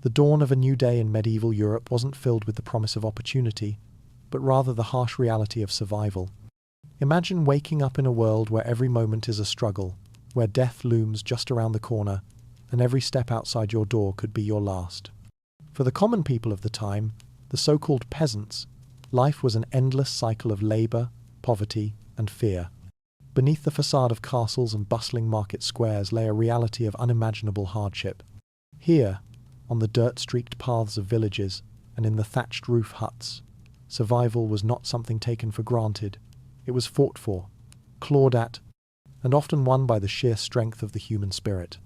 The dawn of a new day in medieval Europe wasn't filled with the promise of opportunity, but rather the harsh reality of survival. Imagine waking up in a world where every moment is a struggle, where death looms just around the corner, and every step outside your door could be your last. For the common people of the time, the so-called peasants, life was an endless cycle of labour, poverty, and fear. Beneath the facade of castles and bustling market squares lay a reality of unimaginable hardship. Here, on the dirt-streaked paths of villages and in the thatched roof huts, survival was not something taken for granted. It was fought for, clawed at, and often won by the sheer strength of the human spirit.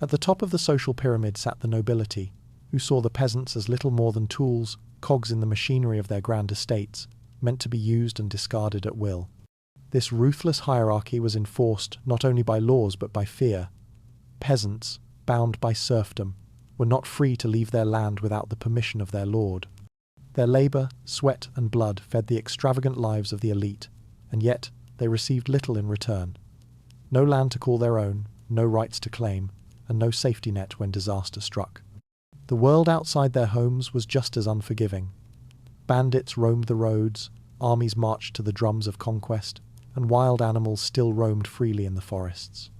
At the top of the social pyramid sat the nobility, who saw the peasants as little more than tools, cogs in the machinery of their grand estates, meant to be used and discarded at will. This ruthless hierarchy was enforced not only by laws but by fear. Peasants, bound by serfdom, were not free to leave their land without the permission of their lord. Their labour, sweat and blood fed the extravagant lives of the elite, and yet they received little in return. No land to call their own, no rights to claim, and no safety net when disaster struck. The world outside their homes was just as unforgiving. Bandits roamed the roads, armies marched to the drums of conquest, and wild animals still roamed freely in the forests.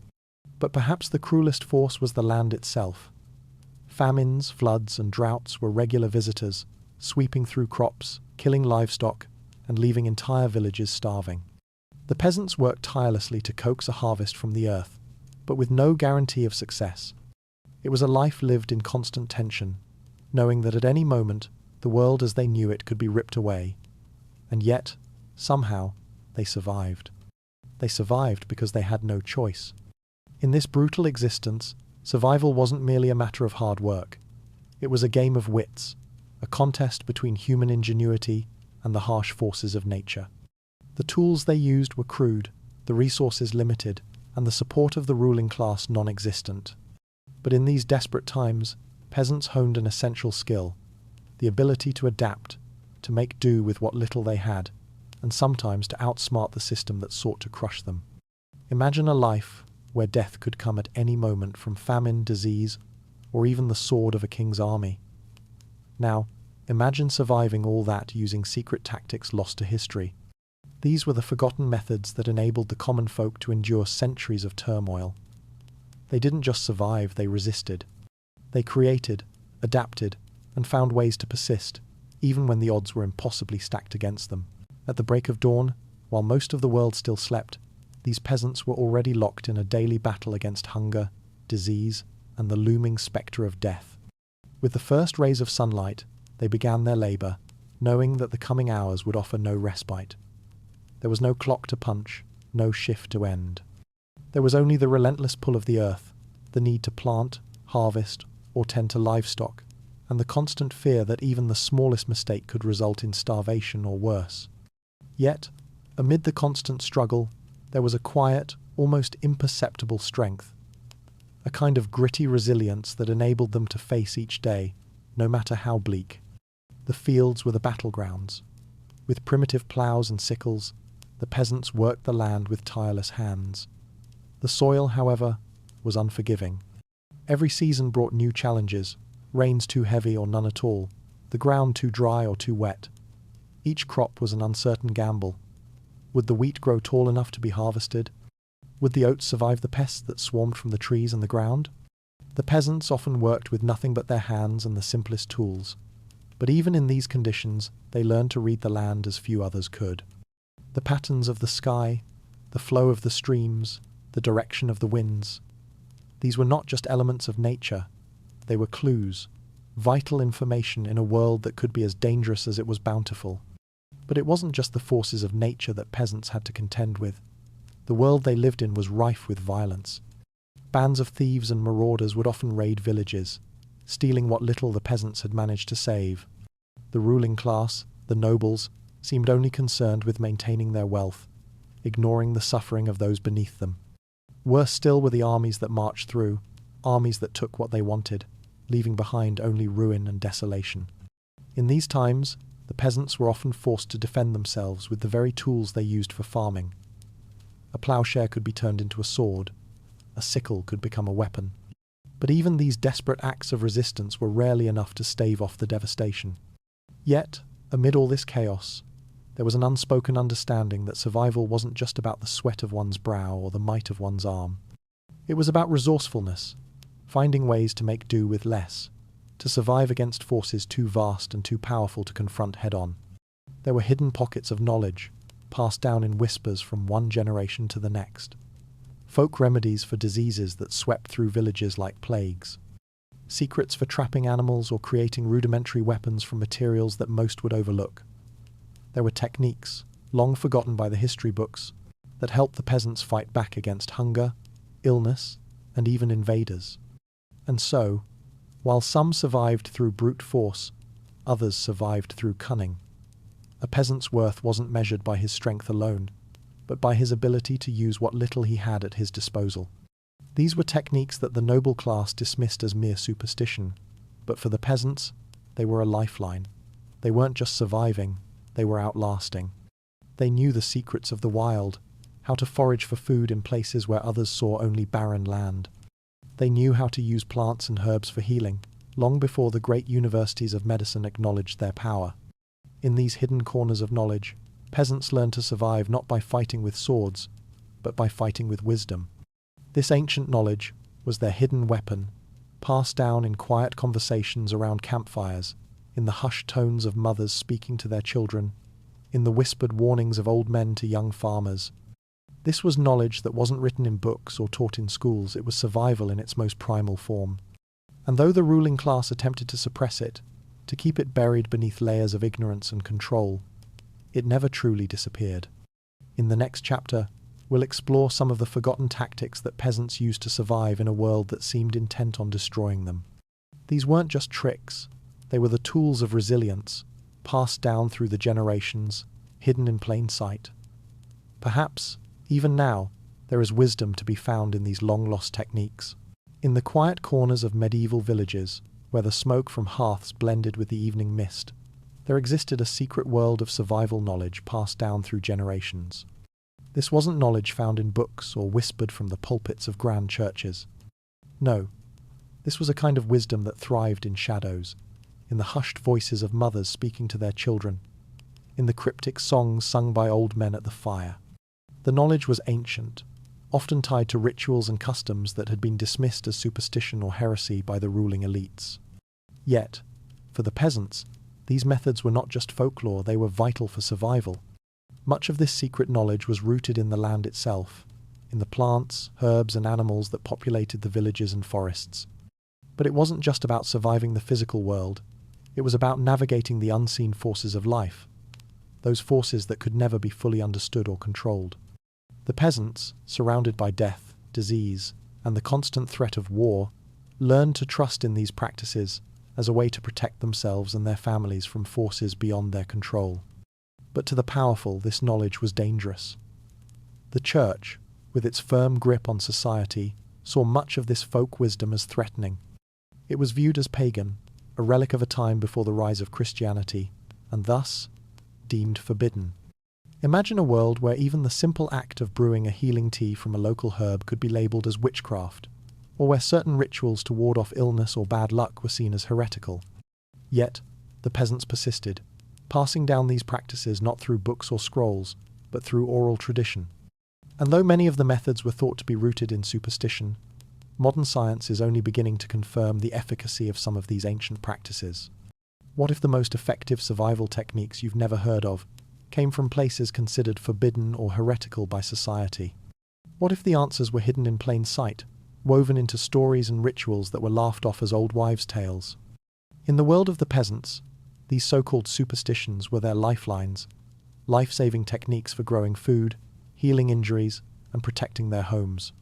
But perhaps the cruelest force was the land itself. Famines, floods, and droughts were regular visitors, sweeping through crops, killing livestock, and leaving entire villages starving. The peasants worked tirelessly to coax a harvest from the earth, but with no guarantee of success. It was a life lived in constant tension, knowing that at any moment the world as they knew it could be ripped away. And yet, somehow, they survived. They survived because they had no choice. In this brutal existence, survival wasn't merely a matter of hard work. It was a game of wits, a contest between human ingenuity and the harsh forces of nature. The tools they used were crude, the resources limited, and the support of the ruling class non-existent. But in these desperate times, peasants honed an essential skill, the ability to adapt, to make do with what little they had, and sometimes to outsmart the system that sought to crush them. Imagine a life where death could come at any moment from famine, disease, or even the sword of a king's army. Now, imagine surviving all that using secret tactics lost to history. These were the forgotten methods that enabled the common folk to endure centuries of turmoil. They didn't just survive, they resisted. They created, adapted, and found ways to persist, even when the odds were impossibly stacked against them. At the break of dawn, while most of the world still slept, these peasants were already locked in a daily battle against hunger, disease, and the looming spectre of death. With the first rays of sunlight, they began their labour, knowing that the coming hours would offer no respite. There was no clock to punch, no shift to end. There was only the relentless pull of the earth, the need to plant, harvest, or tend to livestock, and the constant fear that even the smallest mistake could result in starvation or worse. Yet, amid the constant struggle, there was a quiet, almost imperceptible strength, a kind of gritty resilience that enabled them to face each day, no matter how bleak. The fields were the battlegrounds. With primitive ploughs and sickles, the peasants worked the land with tireless hands. The soil, however, was unforgiving. Every season brought new challenges, rains too heavy or none at all, the ground too dry or too wet. Each crop was an uncertain gamble. Would the wheat grow tall enough to be harvested? Would the oats survive the pests that swarmed from the trees and the ground? The peasants often worked with nothing but their hands and the simplest tools. But even in these conditions, they learned to read the land as few others could. The patterns of the sky, the flow of the streams, the direction of the winds. These were not just elements of nature. They were clues, vital information in a world that could be as dangerous as it was bountiful. But it wasn't just the forces of nature that peasants had to contend with. The world they lived in was rife with violence. Bands of thieves and marauders would often raid villages, stealing what little the peasants had managed to save. The ruling class, the nobles, seemed only concerned with maintaining their wealth, ignoring the suffering of those beneath them. Worse still were the armies that marched through, armies that took what they wanted, leaving behind only ruin and desolation. In these times, the peasants were often forced to defend themselves with the very tools they used for farming. A ploughshare could be turned into a sword. A sickle could become a weapon. But even these desperate acts of resistance were rarely enough to stave off the devastation. Yet, amid all this chaos, there was an unspoken understanding that survival wasn't just about the sweat of one's brow or the might of one's arm. It was about resourcefulness, finding ways to make do with less, to survive against forces too vast and too powerful to confront head-on. There were hidden pockets of knowledge, passed down in whispers from one generation to the next. Folk remedies for diseases that swept through villages like plagues. Secrets for trapping animals or creating rudimentary weapons from materials that most would overlook. There were techniques, long forgotten by the history books, that helped the peasants fight back against hunger, illness, and even invaders. And so, while some survived through brute force, others survived through cunning. A peasant's worth wasn't measured by his strength alone, but by his ability to use what little he had at his disposal. These were techniques that the noble class dismissed as mere superstition, but for the peasants, they were a lifeline. They weren't just surviving, they were outlasting. They knew the secrets of the wild, how to forage for food in places where others saw only barren land. They knew how to use plants and herbs for healing, long before the great universities of medicine acknowledged their power. In these hidden corners of knowledge, peasants learned to survive not by fighting with swords, but by fighting with wisdom. This ancient knowledge was their hidden weapon, passed down in quiet conversations around campfires, in the hushed tones of mothers speaking to their children, in the whispered warnings of old men to young farmers. This was knowledge that wasn't written in books or taught in schools, it was survival in its most primal form. And though the ruling class attempted to suppress it, to keep it buried beneath layers of ignorance and control, it never truly disappeared. In the next chapter, we'll explore some of the forgotten tactics that peasants used to survive in a world that seemed intent on destroying them. These weren't just tricks, they were the tools of resilience, passed down through the generations, hidden in plain sight. Perhaps, even now, there is wisdom to be found in these long-lost techniques. In the quiet corners of medieval villages, where the smoke from hearths blended with the evening mist, there existed a secret world of survival knowledge passed down through generations. This wasn't knowledge found in books or whispered from the pulpits of grand churches. No, this was a kind of wisdom that thrived in shadows, in the hushed voices of mothers speaking to their children, in the cryptic songs sung by old men at the fire. The knowledge was ancient, often tied to rituals and customs that had been dismissed as superstition or heresy by the ruling elites. Yet, for the peasants, these methods were not just folklore, they were vital for survival. Much of this secret knowledge was rooted in the land itself, in the plants, herbs, and animals that populated the villages and forests. But it wasn't just about surviving the physical world, it was about navigating the unseen forces of life, those forces that could never be fully understood or controlled. The peasants, surrounded by death, disease, and the constant threat of war, learned to trust in these practices as a way to protect themselves and their families from forces beyond their control. But to the powerful, this knowledge was dangerous. The church, with its firm grip on society, saw much of this folk wisdom as threatening. It was viewed as pagan, a relic of a time before the rise of Christianity, and thus deemed forbidden. Imagine a world where even the simple act of brewing a healing tea from a local herb could be labelled as witchcraft, or where certain rituals to ward off illness or bad luck were seen as heretical. Yet, the peasants persisted, passing down these practices not through books or scrolls, but through oral tradition. And though many of the methods were thought to be rooted in superstition, modern science is only beginning to confirm the efficacy of some of these ancient practices. What if the most effective survival techniques you've never heard of came from places considered forbidden or heretical by society? What if the answers were hidden in plain sight, woven into stories and rituals that were laughed off as old wives' tales? In the world of the peasants, these so-called superstitions were their lifelines, life-saving techniques for growing food, healing injuries, and protecting their homes.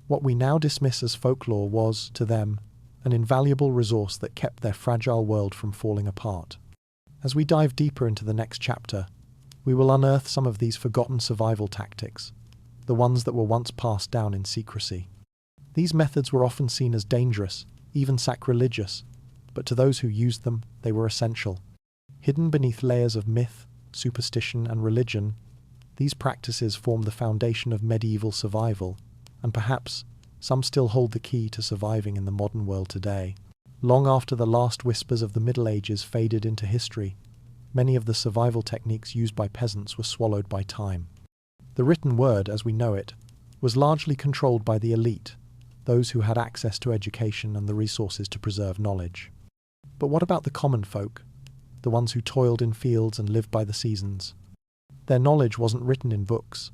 What we now dismiss as folklore was, to them, an invaluable resource that kept their fragile world from falling apart. As we dive deeper into the next chapter, we will unearth some of these forgotten survival tactics, the ones that were once passed down in secrecy. These methods were often seen as dangerous, even sacrilegious, but to those who used them, they were essential. Hidden beneath layers of myth, superstition, and religion, these practices formed the foundation of medieval survival, and perhaps some still hold the key to surviving in the modern world today. Long after the last whispers of the Middle Ages faded into history, many of the survival techniques used by peasants were swallowed by time. The written word, as we know it, was largely controlled by the elite, those who had access to education and the resources to preserve knowledge. But what about the common folk, the ones who toiled in fields and lived by the seasons? Their knowledge wasn't written in books.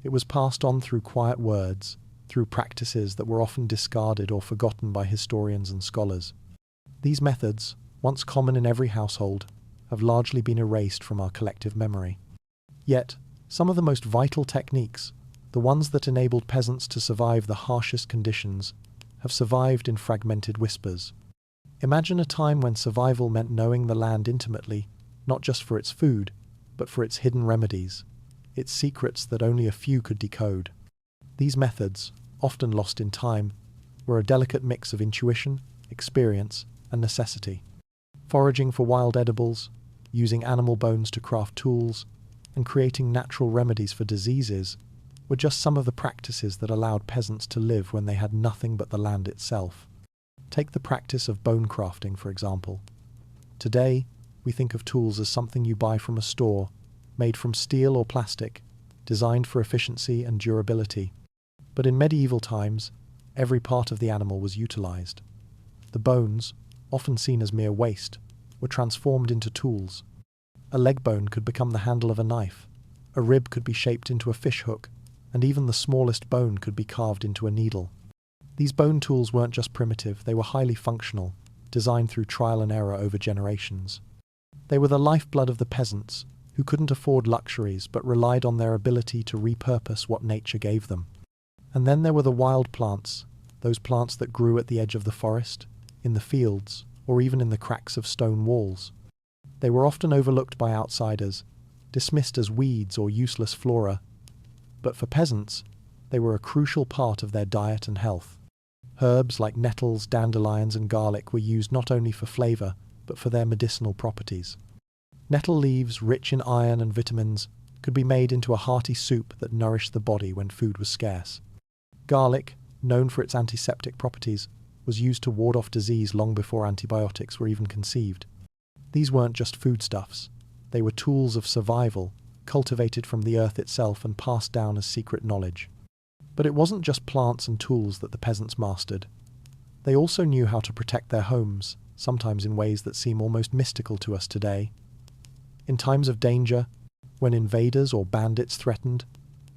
It was passed on through quiet words, through practices that were often discarded or forgotten by historians and scholars. These methods, once common in every household, have largely been erased from our collective memory. Yet, some of the most vital techniques, the ones that enabled peasants to survive the harshest conditions, have survived in fragmented whispers. Imagine a time when survival meant knowing the land intimately, not just for its food, but for its hidden remedies, its secrets that only a few could decode. These methods, often lost in time, were a delicate mix of intuition, experience, and necessity. Foraging for wild edibles, using animal bones to craft tools, and creating natural remedies for diseases were just some of the practices that allowed peasants to live when they had nothing but the land itself. Take the practice of bone crafting, for example. Today, we think of tools as something you buy from a store, made from steel or plastic, designed for efficiency and durability. But in medieval times, every part of the animal was utilized. The bones, often seen as mere waste, were transformed into tools. A leg bone could become the handle of a knife, a rib could be shaped into a fish hook, and even the smallest bone could be carved into a needle. These bone tools weren't just primitive, they were highly functional, designed through trial and error over generations. They were the lifeblood of the peasants, who couldn't afford luxuries but relied on their ability to repurpose what nature gave them. And then there were the wild plants, those plants that grew at the edge of the forest, in the fields, or even in the cracks of stone walls. They were often overlooked by outsiders, dismissed as weeds or useless flora. But for peasants, they were a crucial part of their diet and health. Herbs like nettles, dandelions, and garlic were used not only for flavor, but for their medicinal properties. Nettle leaves, rich in iron and vitamins, could be made into a hearty soup that nourished the body when food was scarce. Garlic, known for its antiseptic properties, was used to ward off disease long before antibiotics were even conceived. These weren't just foodstuffs. They were tools of survival, cultivated from the earth itself and passed down as secret knowledge. But it wasn't just plants and tools that the peasants mastered. They also knew how to protect their homes, sometimes in ways that seem almost mystical to us today. In times of danger, when invaders or bandits threatened,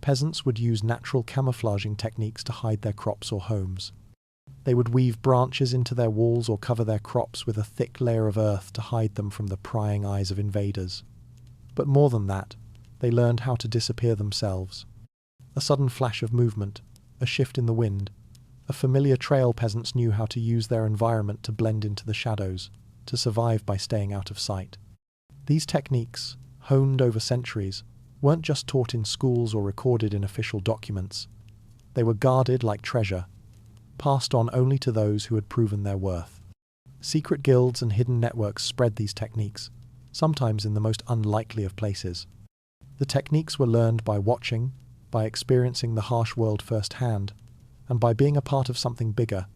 peasants would use natural camouflaging techniques to hide their crops or homes. They would weave branches into their walls or cover their crops with a thick layer of earth to hide them from the prying eyes of invaders. But more than that, they learned how to disappear themselves. A sudden flash of movement, a shift in the wind, a familiar trail. Peasants knew how to use their environment to blend into the shadows, to survive by staying out of sight. These techniques, honed over centuries, weren't just taught in schools or recorded in official documents. They were guarded like treasure, passed on only to those who had proven their worth. Secret guilds and hidden networks spread these techniques, sometimes in the most unlikely of places. The techniques were learned by watching, by experiencing the harsh world firsthand, and by being a part of something bigger,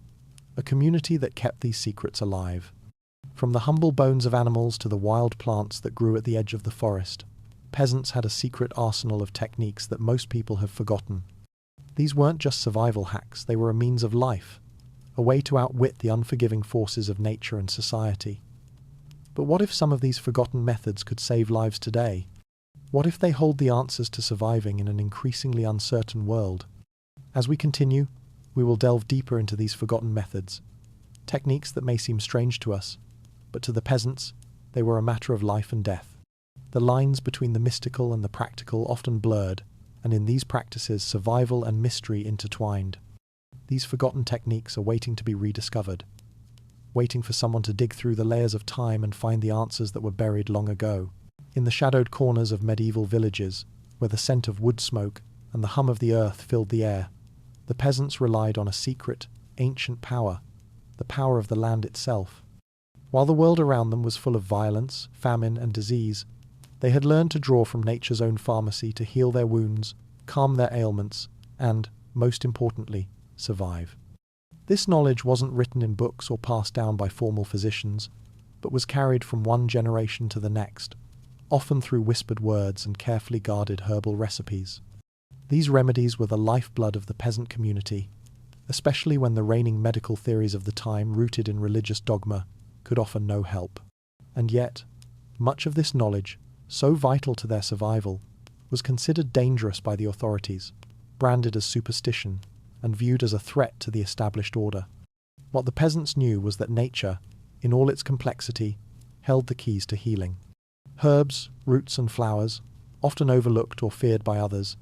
a community that kept these secrets alive. From the humble bones of animals to the wild plants that grew at the edge of the forest, peasants had a secret arsenal of techniques that most people have forgotten. These weren't just survival hacks, they were a means of life, a way to outwit the unforgiving forces of nature and society. But what if some of these forgotten methods could save lives today? What if they hold the answers to surviving in an increasingly uncertain world? As we continue, we will delve deeper into these forgotten methods, techniques that may seem strange to us, but to the peasants, they were a matter of life and death. The lines between the mystical and the practical often blurred, and in these practices survival and mystery intertwined. These forgotten techniques are waiting to be rediscovered, waiting for someone to dig through the layers of time and find the answers that were buried long ago. In the shadowed corners of medieval villages, where the scent of wood smoke and the hum of the earth filled the air, the peasants relied on a secret, ancient power, the power of the land itself. While the world around them was full of violence, famine, and disease, they had learned to draw from nature's own pharmacy to heal their wounds, calm their ailments, and, most importantly, survive. This knowledge wasn't written in books or passed down by formal physicians, but was carried from one generation to the next, often through whispered words and carefully guarded herbal recipes. These remedies were the lifeblood of the peasant community, especially when the reigning medical theories of the time, rooted in religious dogma, could offer no help. And yet, much of this knowledge, so vital to their survival, was considered dangerous by the authorities, branded as superstition, and viewed as a threat to the established order. What the peasants knew was that nature, in all its complexity, held the keys to healing. Herbs, roots and flowers, often overlooked or feared by others,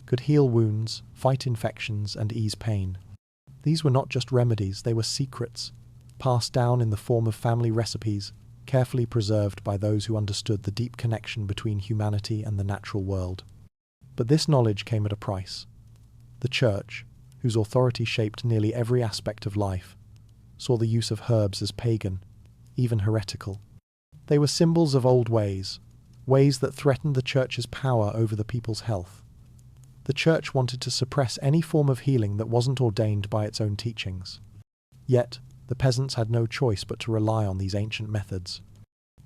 could heal wounds, fight infections and ease pain. These were not just remedies, they were secrets, passed down in the form of family recipes, carefully preserved by those who understood the deep connection between humanity and the natural world. But this knowledge came at a price. The Church, whose authority shaped nearly every aspect of life, saw the use of herbs as pagan, even heretical. They were symbols of old ways, ways that threatened the Church's power over the people's health. The Church wanted to suppress any form of healing that wasn't ordained by its own teachings. Yet, the peasants had no choice but to rely on these ancient methods.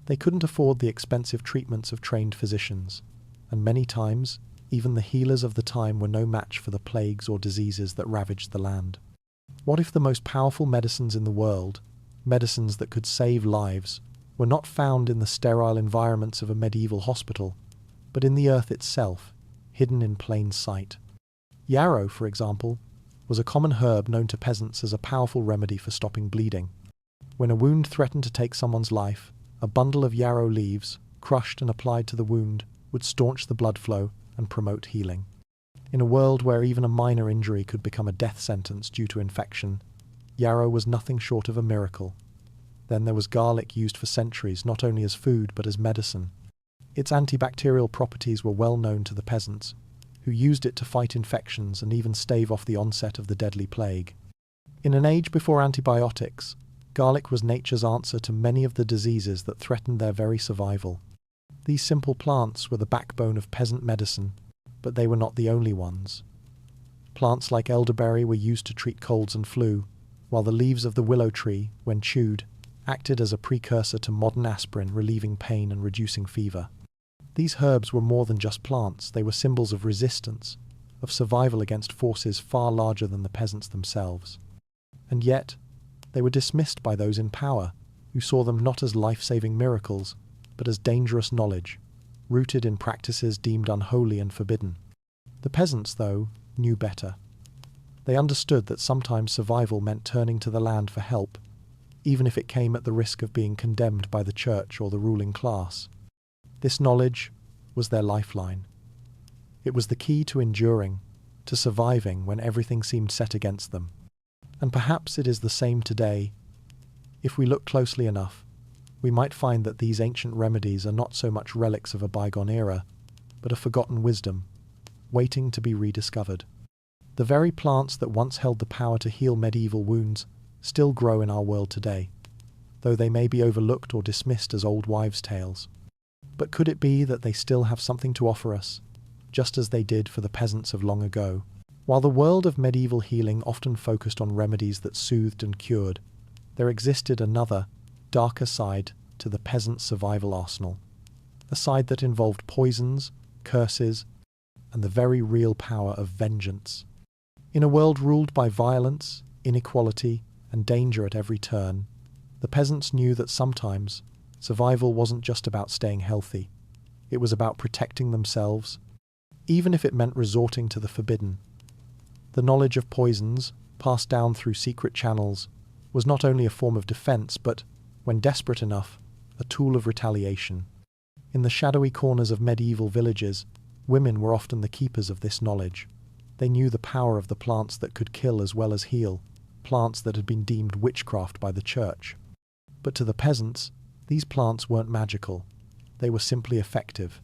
They couldn't afford the expensive treatments of trained physicians, and many times, even the healers of the time were no match for the plagues or diseases that ravaged the land. What if the most powerful medicines in the world, medicines that could save lives, were not found in the sterile environments of a medieval hospital, but in the earth itself, hidden in plain sight? Yarrow, for example, was a common herb known to peasants as a powerful remedy for stopping bleeding. When a wound threatened to take someone's life, a bundle of yarrow leaves, crushed and applied to the wound, would staunch the blood flow and promote healing. In a world where even a minor injury could become a death sentence due to infection, yarrow was nothing short of a miracle. Then there was garlic, used for centuries not only as food but as medicine. Its antibacterial properties were well known to the peasants, who used it to fight infections and even stave off the onset of the deadly plague. In an age before antibiotics, garlic was nature's answer to many of the diseases that threatened their very survival. These simple plants were the backbone of peasant medicine, but they were not the only ones. Plants like elderberry were used to treat colds and flu, while the leaves of the willow tree, when chewed, acted as a precursor to modern aspirin, relieving pain and reducing fever. These herbs were more than just plants, they were symbols of resistance, of survival against forces far larger than the peasants themselves. And yet, they were dismissed by those in power, who saw them not as life-saving miracles, but as dangerous knowledge, rooted in practices deemed unholy and forbidden. The peasants, though, knew better. They understood that sometimes survival meant turning to the land for help, even if it came at the risk of being condemned by the Church or the ruling class. This knowledge was their lifeline. It was the key to enduring, to surviving when everything seemed set against them. And perhaps it is the same today. If we look closely enough, we might find that these ancient remedies are not so much relics of a bygone era, but a forgotten wisdom, waiting to be rediscovered. The very plants that once held the power to heal medieval wounds still grow in our world today, though they may be overlooked or dismissed as old wives' tales. But could it be that they still have something to offer us, just as they did for the peasants of long ago? While the world of medieval healing often focused on remedies that soothed and cured, there existed another, darker side to the peasant survival arsenal, a side that involved poisons, curses, and the very real power of vengeance. In a world ruled by violence, inequality, and danger at every turn, the peasants knew that sometimes survival wasn't just about staying healthy. It was about protecting themselves, even if it meant resorting to the forbidden. The knowledge of poisons, passed down through secret channels, was not only a form of defense, but, when desperate enough, a tool of retaliation. In the shadowy corners of medieval villages, women were often the keepers of this knowledge. They knew the power of the plants that could kill as well as heal, plants that had been deemed witchcraft by the Church. But to the peasants, these plants weren't magical. They were simply effective.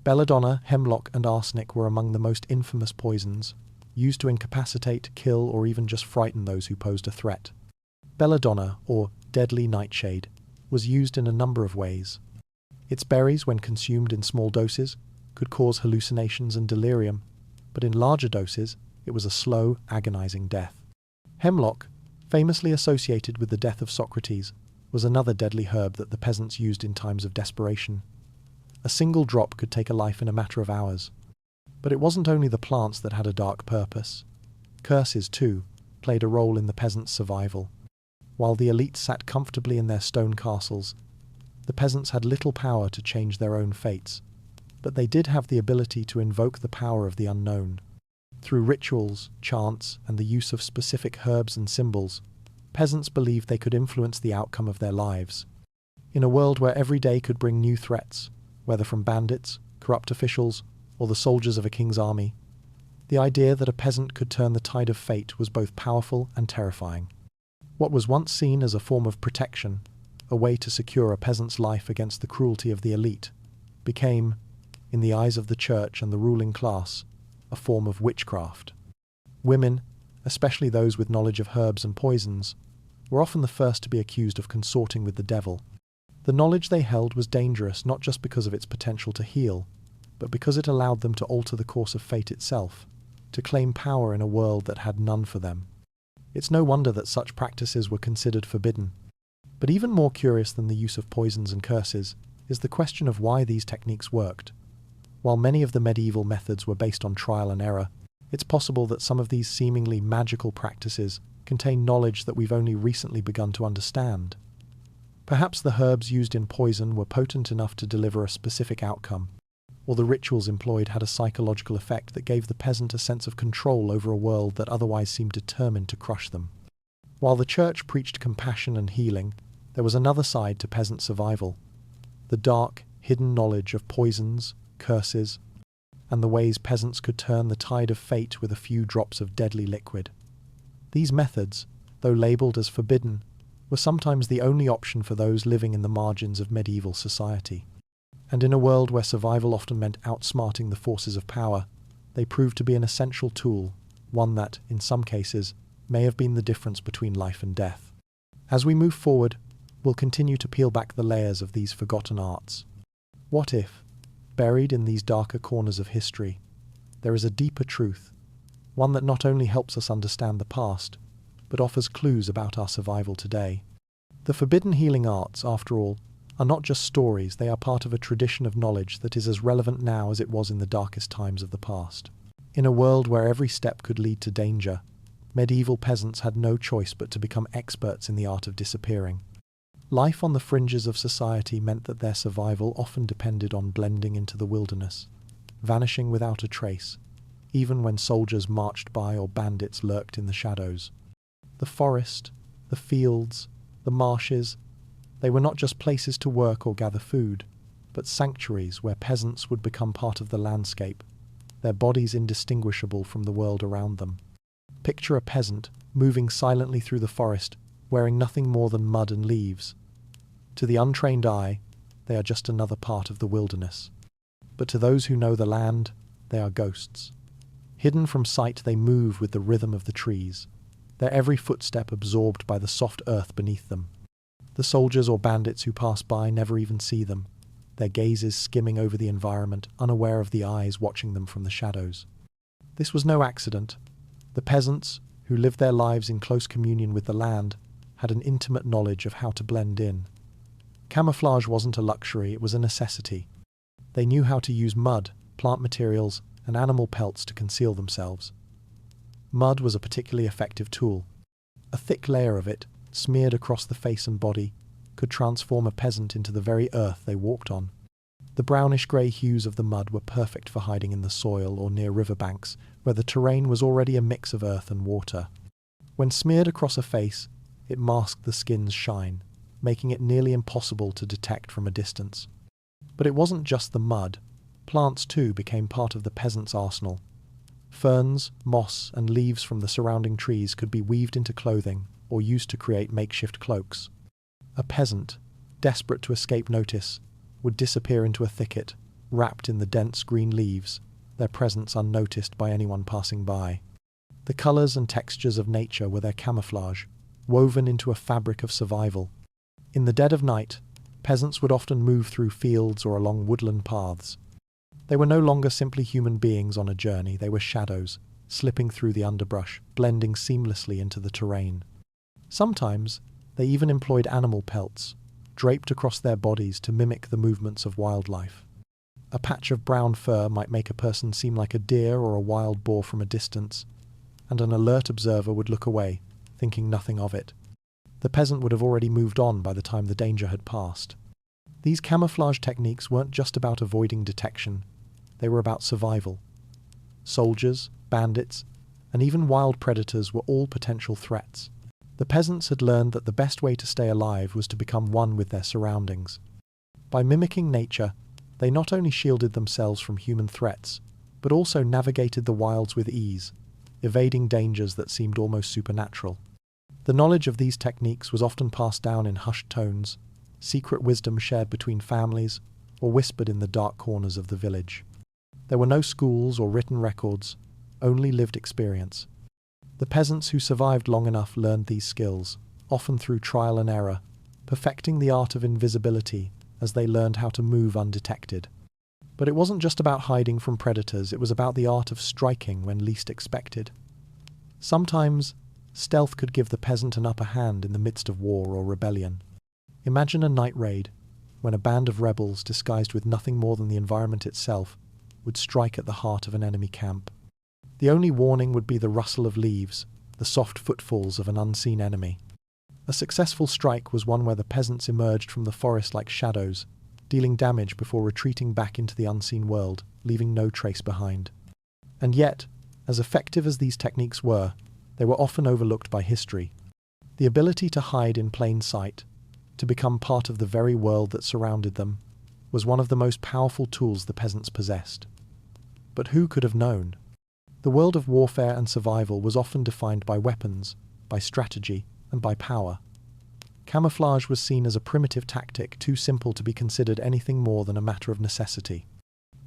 Belladonna, hemlock, and arsenic were among the most infamous poisons, used to incapacitate, kill, or even just frighten those who posed a threat. Belladonna, or deadly nightshade, was used in a number of ways. Its berries, when consumed in small doses, could cause hallucinations and delirium, but in larger doses, it was a slow, agonizing death. Hemlock, famously associated with the death of Socrates, was another deadly herb that the peasants used in times of desperation. A single drop could take a life in a matter of hours. But it wasn't only the plants that had a dark purpose. Curses, too, played a role in the peasants' survival. While the elite sat comfortably in their stone castles, the peasants had little power to change their own fates, but they did have the ability to invoke the power of the unknown. Through rituals, chants, and the use of specific herbs and symbols, peasants believed they could influence the outcome of their lives. In a world where every day could bring new threats, whether from bandits, corrupt officials, or the soldiers of a king's army, the idea that a peasant could turn the tide of fate was both powerful and terrifying. What was once seen as a form of protection, a way to secure a peasant's life against the cruelty of the elite, became, in the eyes of the church and the ruling class, a form of witchcraft. Women, especially those with knowledge of herbs and poisons, were often the first to be accused of consorting with the devil. The knowledge they held was dangerous not just because of its potential to heal, but because it allowed them to alter the course of fate itself, to claim power in a world that had none for them. It's no wonder that such practices were considered forbidden. But even more curious than the use of poisons and curses is the question of why these techniques worked. While many of the medieval methods were based on trial and error, it's possible that some of these seemingly magical practices contain knowledge that we've only recently begun to understand. Perhaps the herbs used in poison were potent enough to deliver a specific outcome, or the rituals employed had a psychological effect that gave the peasant a sense of control over a world that otherwise seemed determined to crush them. While the church preached compassion and healing, there was another side to peasant survival: the dark, hidden knowledge of poisons, curses, and the ways peasants could turn the tide of fate with a few drops of deadly liquid. These methods, though labelled as forbidden, were sometimes the only option for those living in the margins of medieval society. And in a world where survival often meant outsmarting the forces of power, they proved to be an essential tool, one that, in some cases, may have been the difference between life and death. As we move forward, we'll continue to peel back the layers of these forgotten arts. What if, buried in these darker corners of history, there is a deeper truth, one that not only helps us understand the past, but offers clues about our survival today? The forbidden healing arts, after all, are not just stories, they are part of a tradition of knowledge that is as relevant now as it was in the darkest times of the past. In a world where every step could lead to danger, medieval peasants had no choice but to become experts in the art of disappearing. Life on the fringes of society meant that their survival often depended on blending into the wilderness, vanishing without a trace, even when soldiers marched by or bandits lurked in the shadows. The forest, the fields, the marshes, they were not just places to work or gather food, but sanctuaries where peasants would become part of the landscape, their bodies indistinguishable from the world around them. Picture a peasant moving silently through the forest, wearing nothing more than mud and leaves. To the untrained eye, they are just another part of the wilderness. But to those who know the land, they are ghosts. Hidden from sight, they move with the rhythm of the trees, their every footstep absorbed by the soft earth beneath them. The soldiers or bandits who pass by never even see them, their gazes skimming over the environment, unaware of the eyes watching them from the shadows. This was no accident. The peasants, who lived their lives in close communion with the land, had an intimate knowledge of how to blend in. Camouflage wasn't a luxury, it was a necessity. They knew how to use mud, plant materials, and animal pelts to conceal themselves. Mud was a particularly effective tool. A thick layer of it, smeared across the face and body, could transform a peasant into the very earth they walked on. The brownish-grey hues of the mud were perfect for hiding in the soil or near riverbanks, where the terrain was already a mix of earth and water. When smeared across a face, it masked the skin's shine, making it nearly impossible to detect from a distance. But it wasn't just the mud. Plants too became part of the peasant's arsenal. Ferns, moss, and leaves from the surrounding trees could be weaved into clothing or used to create makeshift cloaks. A peasant, desperate to escape notice, would disappear into a thicket, wrapped in the dense green leaves, their presence unnoticed by anyone passing by. The colours and textures of nature were their camouflage, woven into a fabric of survival. In the dead of night, peasants would often move through fields or along woodland paths. They were no longer simply human beings on a journey, they were shadows, slipping through the underbrush, blending seamlessly into the terrain. Sometimes, they even employed animal pelts, draped across their bodies to mimic the movements of wildlife. A patch of brown fur might make a person seem like a deer or a wild boar from a distance, and an alert observer would look away, thinking nothing of it. The peasant would have already moved on by the time the danger had passed. These camouflage techniques weren't just about avoiding detection, they were about survival. Soldiers, bandits, and even wild predators were all potential threats. The peasants had learned that the best way to stay alive was to become one with their surroundings. By mimicking nature, they not only shielded themselves from human threats, but also navigated the wilds with ease, evading dangers that seemed almost supernatural. The knowledge of these techniques was often passed down in hushed tones, secret wisdom shared between families, or whispered in the dark corners of the village. There were no schools or written records, only lived experience. The peasants who survived long enough learned these skills, often through trial and error, perfecting the art of invisibility as they learned how to move undetected. But it wasn't just about hiding from predators, it was about the art of striking when least expected. Sometimes, stealth could give the peasant an upper hand in the midst of war or rebellion. Imagine a night raid, when a band of rebels, disguised with nothing more than the environment itself, would strike at the heart of an enemy camp. The only warning would be the rustle of leaves, the soft footfalls of an unseen enemy. A successful strike was one where the peasants emerged from the forest like shadows, dealing damage before retreating back into the unseen world, leaving no trace behind. And yet, as effective as these techniques were, they were often overlooked by history. The ability to hide in plain sight, to become part of the very world that surrounded them, was one of the most powerful tools the peasants possessed. But who could have known? The world of warfare and survival was often defined by weapons, by strategy, and by power. Camouflage was seen as a primitive tactic too simple to be considered anything more than a matter of necessity.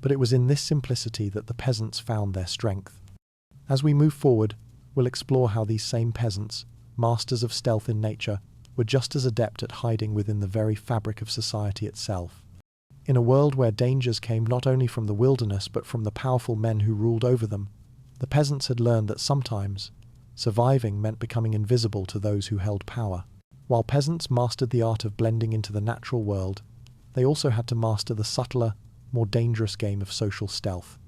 But it was in this simplicity that the peasants found their strength. As we move forward, we'll explore how these same peasants, masters of stealth in nature, were just as adept at hiding within the very fabric of society itself. In a world where dangers came not only from the wilderness but from the powerful men who ruled over them, the peasants had learned that sometimes, surviving meant becoming invisible to those who held power. While peasants mastered the art of blending into the natural world, they also had to master the subtler, more dangerous game of social stealth.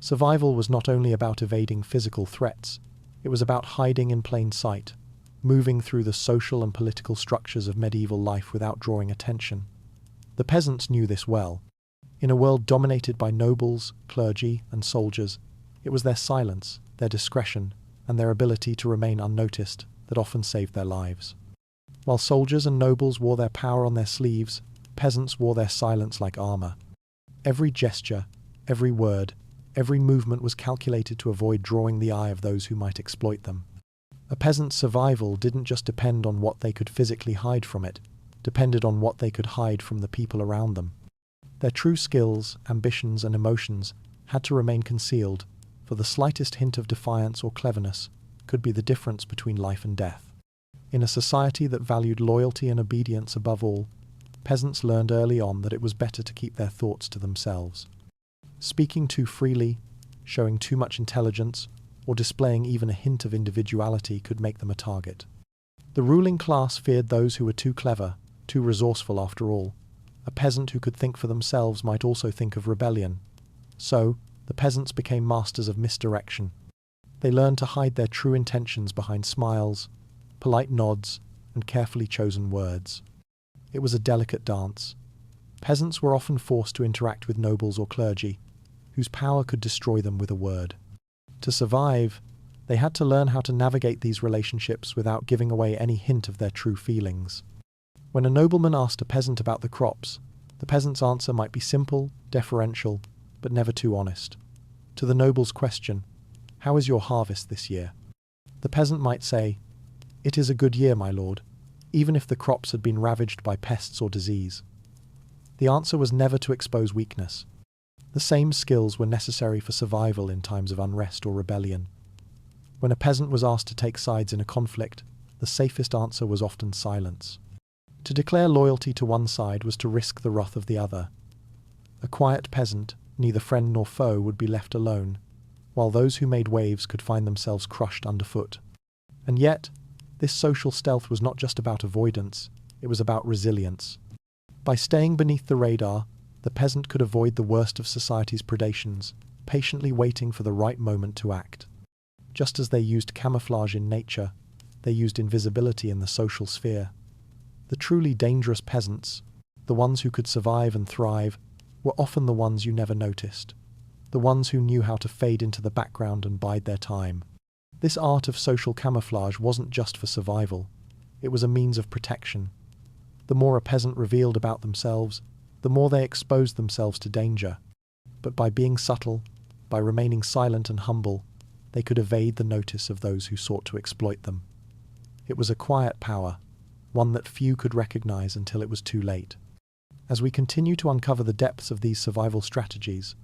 Survival was not only about evading physical threats, it was about hiding in plain sight, moving through the social and political structures of medieval life without drawing attention. The peasants knew this well. In a world dominated by nobles, clergy, and soldiers, it was their silence, their discretion, and their ability to remain unnoticed that often saved their lives. While soldiers and nobles wore their power on their sleeves, peasants wore their silence like armor. Every gesture, every word, every movement was calculated to avoid drawing the eye of those who might exploit them. A peasant's survival didn't just depend on what they could physically hide from it, depended on what they could hide from the people around them. Their true skills, ambitions, and emotions had to remain concealed, for the slightest hint of defiance or cleverness could be the difference between life and death. In a society that valued loyalty and obedience above all, peasants learned early on that it was better to keep their thoughts to themselves. Speaking too freely, showing too much intelligence, or displaying even a hint of individuality could make them a target. The ruling class feared those who were too clever, too resourceful after all. A peasant who could think for themselves might also think of rebellion. So, the peasants became masters of misdirection. They learned to hide their true intentions behind smiles, polite nods, and carefully chosen words. It was a delicate dance. Peasants were often forced to interact with nobles or clergy, whose power could destroy them with a word. To survive, they had to learn how to navigate these relationships without giving away any hint of their true feelings. When a nobleman asked a peasant about the crops, the peasant's answer might be simple, deferential, but never too honest. To the noble's question, "How is your harvest this year?" the peasant might say, "It is a good year, my lord," even if the crops had been ravaged by pests or disease. The answer was never to expose weakness. The same skills were necessary for survival in times of unrest or rebellion. When a peasant was asked to take sides in a conflict, the safest answer was often silence. To declare loyalty to one side was to risk the wrath of the other. A quiet peasant, neither friend nor foe, would be left alone, while those who made waves could find themselves crushed underfoot. And yet, this social stealth was not just about avoidance, it was about resilience. By staying beneath the radar, the peasant could avoid the worst of society's predations, patiently waiting for the right moment to act. Just as they used camouflage in nature, they used invisibility in the social sphere. The truly dangerous peasants, the ones who could survive and thrive, were often the ones you never noticed, the ones who knew how to fade into the background and bide their time. This art of social camouflage wasn't just for survival, it was a means of protection. The more a peasant revealed about themselves, the more they exposed themselves to danger. But by being subtle, by remaining silent and humble, they could evade the notice of those who sought to exploit them. It was a quiet power, one that few could recognize until it was too late. As we continue to uncover the depths of these survival strategies,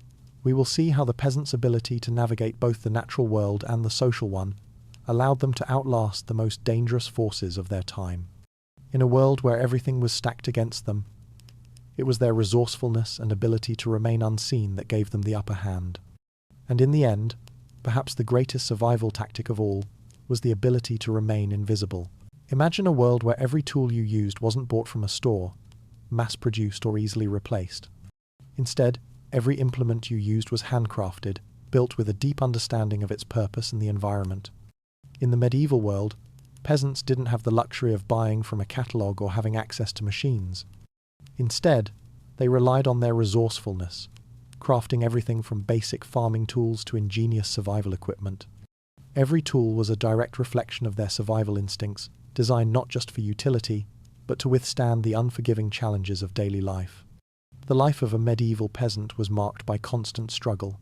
we will see how the peasants' ability to navigate both the natural world and the social one allowed them to outlast the most dangerous forces of their time. In a world where everything was stacked against them, it was their resourcefulness and ability to remain unseen that gave them the upper hand. And in the end, perhaps the greatest survival tactic of all was the ability to remain invisible. Imagine a world where every tool you used wasn't bought from a store, mass-produced or easily replaced. Instead, every implement you used was handcrafted, built with a deep understanding of its purpose and the environment. In the medieval world, peasants didn't have the luxury of buying from a catalogue or having access to machines. Instead, they relied on their resourcefulness, crafting everything from basic farming tools to ingenious survival equipment. Every tool was a direct reflection of their survival instincts, designed not just for utility, but to withstand the unforgiving challenges of daily life. The life of a medieval peasant was marked by constant struggle.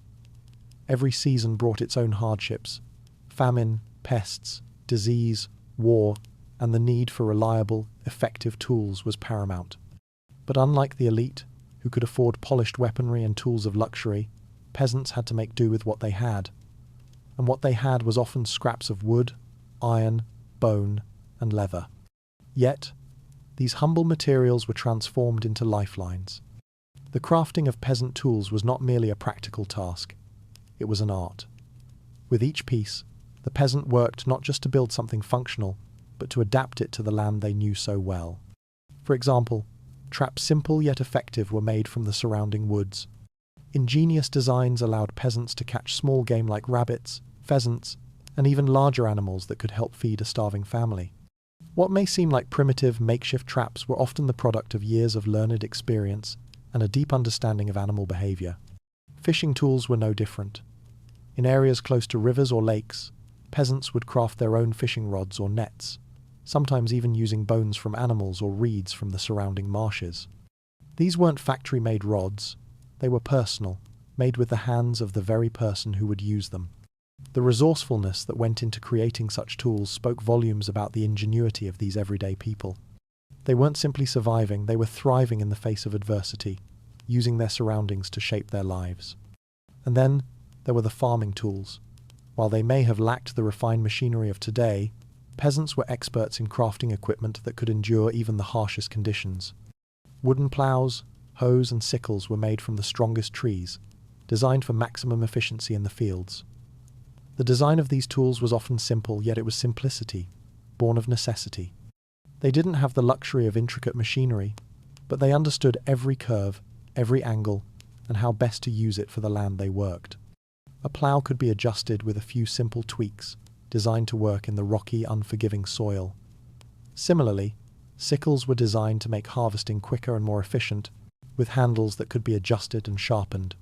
Every season brought its own hardships: famine, pests, disease, war, and the need for reliable, effective tools was paramount. But unlike the elite, who could afford polished weaponry and tools of luxury, peasants had to make do with what they had. And what they had was often scraps of wood, iron, bone, and leather. Yet, these humble materials were transformed into lifelines. The crafting of peasant tools was not merely a practical task, it was an art. With each piece, the peasant worked not just to build something functional, but to adapt it to the land they knew so well. For example, traps simple yet effective were made from the surrounding woods. Ingenious designs allowed peasants to catch small game like rabbits, pheasants, and even larger animals that could help feed a starving family. What may seem like primitive, makeshift traps were often the product of years of learned experience and a deep understanding of animal behavior. Fishing tools were no different. In areas close to rivers or lakes, peasants would craft their own fishing rods or nets, sometimes even using bones from animals or reeds from the surrounding marshes. These weren't factory-made rods, they were personal, made with the hands of the very person who would use them. The resourcefulness that went into creating such tools spoke volumes about the ingenuity of these everyday people. They weren't simply surviving, they were thriving in the face of adversity, using their surroundings to shape their lives. And then there were the farming tools. While they may have lacked the refined machinery of today, peasants were experts in crafting equipment that could endure even the harshest conditions. Wooden plows, hoes, and sickles were made from the strongest trees, designed for maximum efficiency in the fields. The design of these tools was often simple, yet it was simplicity, born of necessity. They didn't have the luxury of intricate machinery, but they understood every curve, every angle, and how best to use it for the land they worked. A plow could be adjusted with a few simple tweaks, designed to work in the rocky, unforgiving soil. Similarly, sickles were designed to make harvesting quicker and more efficient, with handles that could be adjusted and sharpened.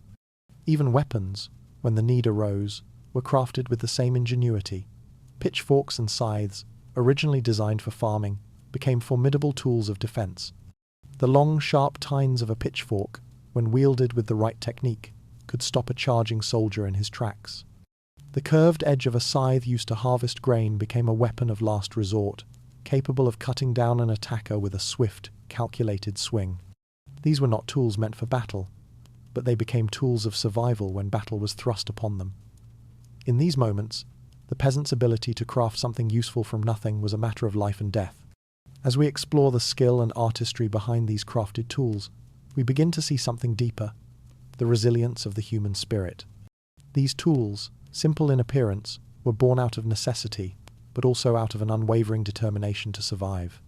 Even weapons, when the need arose, were crafted with the same ingenuity. Pitchforks and scythes, originally designed for farming, became formidable tools of defense. The long, sharp tines of a pitchfork, when wielded with the right technique, could stop a charging soldier in his tracks. The curved edge of a scythe used to harvest grain became a weapon of last resort, capable of cutting down an attacker with a swift, calculated swing. These were not tools meant for battle, but they became tools of survival when battle was thrust upon them. In these moments, the peasant's ability to craft something useful from nothing was a matter of life and death. As we explore the skill and artistry behind these crafted tools, we begin to see something deeper: the resilience of the human spirit. These tools, Simple in appearance, were born out of necessity, but also out of an unwavering determination to survive.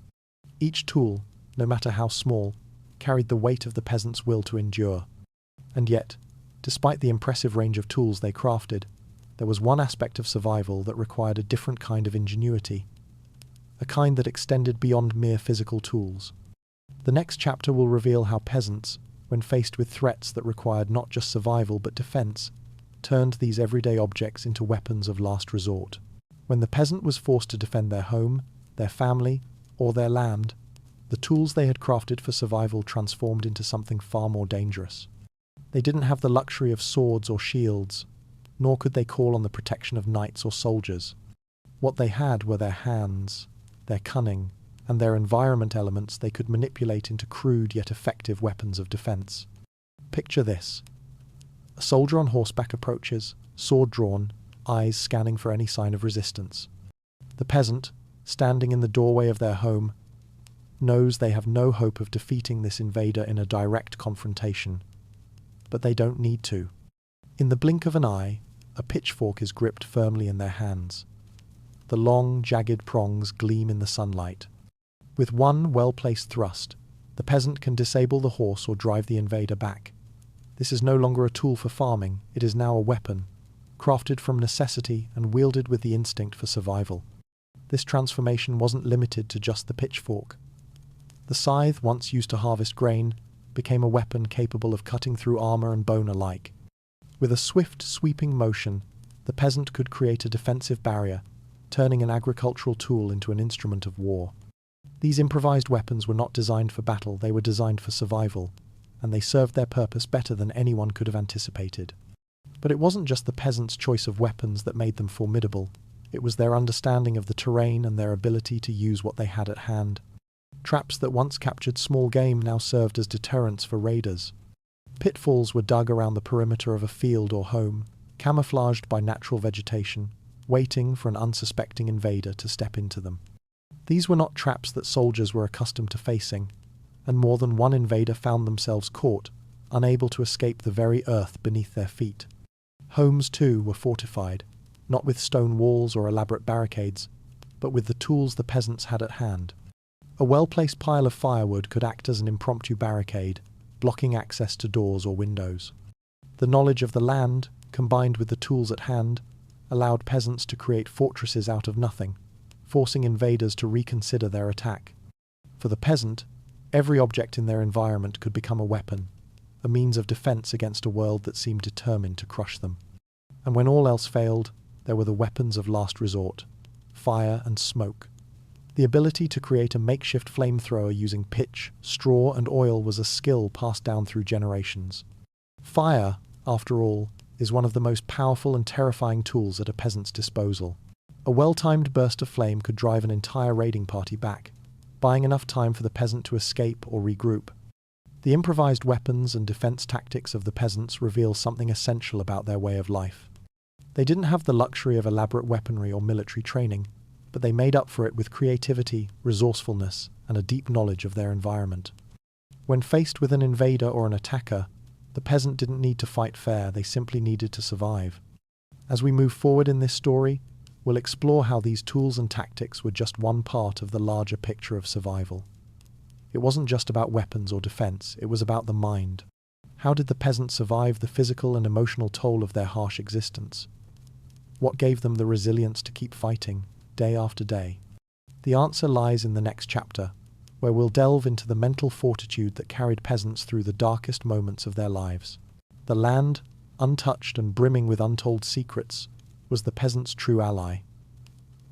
Each tool, no matter how small, carried the weight of the peasant's will to endure. And yet, despite the impressive range of tools they crafted, there was one aspect of survival that required a different kind of ingenuity, a kind that extended beyond mere physical tools. The next chapter will reveal how peasants, when faced with threats that required not just survival but defense, turned these everyday objects into weapons of last resort. When the peasant was forced to defend their home, their family, or their land, the tools they had crafted for survival transformed into something far more dangerous. They didn't have the luxury of swords or shields, nor could they call on the protection of knights or soldiers. What they had were their hands, their cunning, and their environment elements they could manipulate into crude yet effective weapons of defense. Picture this. A soldier on horseback approaches, sword drawn, eyes scanning for any sign of resistance. The peasant, standing in the doorway of their home, knows they have no hope of defeating this invader in a direct confrontation. But they don't need to. In the blink of an eye, a pitchfork is gripped firmly in their hands. The long, jagged prongs gleam in the sunlight. With one well-placed thrust, the peasant can disable the horse or drive the invader back. This is no longer a tool for farming, it is now a weapon, crafted from necessity and wielded with the instinct for survival. This transformation wasn't limited to just the pitchfork. The scythe, once used to harvest grain, became a weapon capable of cutting through armor and bone alike. With a swift, sweeping motion, the peasant could create a defensive barrier, turning an agricultural tool into an instrument of war. These improvised weapons were not designed for battle, they were designed for survival, and they served their purpose better than anyone could have anticipated. But it wasn't just the peasants' choice of weapons that made them formidable, it was their understanding of the terrain and their ability to use what they had at hand. Traps that once captured small game now served as deterrents for raiders. Pitfalls were dug around the perimeter of a field or home, camouflaged by natural vegetation, waiting for an unsuspecting invader to step into them. These were not traps that soldiers were accustomed to facing, and more than one invader found themselves caught, unable to escape the very earth beneath their feet. Homes, too, were fortified, not with stone walls or elaborate barricades, but with the tools the peasants had at hand. A well-placed pile of firewood could act as an impromptu barricade, blocking access to doors or windows. The knowledge of the land, combined with the tools at hand, allowed peasants to create fortresses out of nothing, forcing invaders to reconsider their attack. For the peasant, every object in their environment could become a weapon, a means of defense against a world that seemed determined to crush them. And when all else failed, there were the weapons of last resort, fire and smoke. The ability to create a makeshift flamethrower using pitch, straw, and oil was a skill passed down through generations. Fire, after all, is one of the most powerful and terrifying tools at a peasant's disposal. A well-timed burst of flame could drive an entire raiding party back, buying enough time for the peasant to escape or regroup. The improvised weapons and defense tactics of the peasants reveal something essential about their way of life. They didn't have the luxury of elaborate weaponry or military training, but they made up for it with creativity, resourcefulness, and a deep knowledge of their environment. When faced with an invader or an attacker, the peasant didn't need to fight fair, they simply needed to survive. As we move forward in this story, we'll explore how these tools and tactics were just one part of the larger picture of survival. It wasn't just about weapons or defense, it was about the mind. How did the peasants survive the physical and emotional toll of their harsh existence? What gave them the resilience to keep fighting, day after day? The answer lies in the next chapter, where we'll delve into the mental fortitude that carried peasants through the darkest moments of their lives. The land, untouched and brimming with untold secrets, was the peasant's true ally.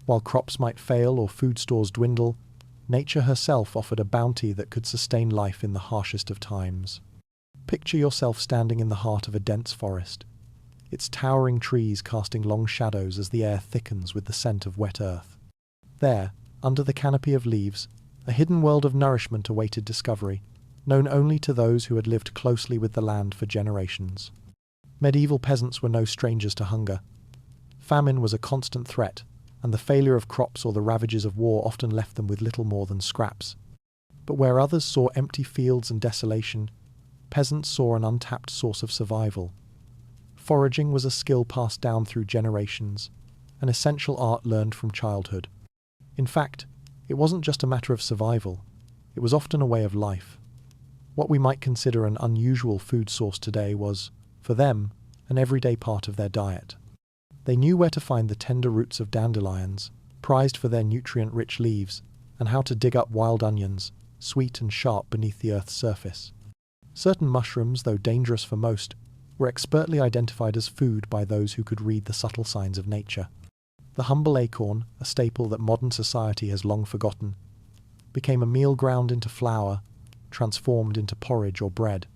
While crops might fail or food stores dwindle, nature herself offered a bounty that could sustain life in the harshest of times. Picture yourself standing in the heart of a dense forest, its towering trees casting long shadows as the air thickens with the scent of wet earth. There, under the canopy of leaves, a hidden world of nourishment awaited discovery, known only to those who had lived closely with the land for generations. Medieval peasants were no strangers to hunger. Famine was a constant threat, and the failure of crops or the ravages of war often left them with little more than scraps. But where others saw empty fields and desolation, peasants saw an untapped source of survival. Foraging was a skill passed down through generations, an essential art learned from childhood. In fact, it wasn't just a matter of survival, it was often a way of life. What we might consider an unusual food source today was, for them, an everyday part of their diet. They knew where to find the tender roots of dandelions, prized for their nutrient-rich leaves, and how to dig up wild onions, sweet and sharp beneath the earth's surface. Certain mushrooms, though dangerous for most, were expertly identified as food by those who could read the subtle signs of nature. The humble acorn, a staple that modern society has long forgotten, became a meal ground into flour, transformed into porridge or bread.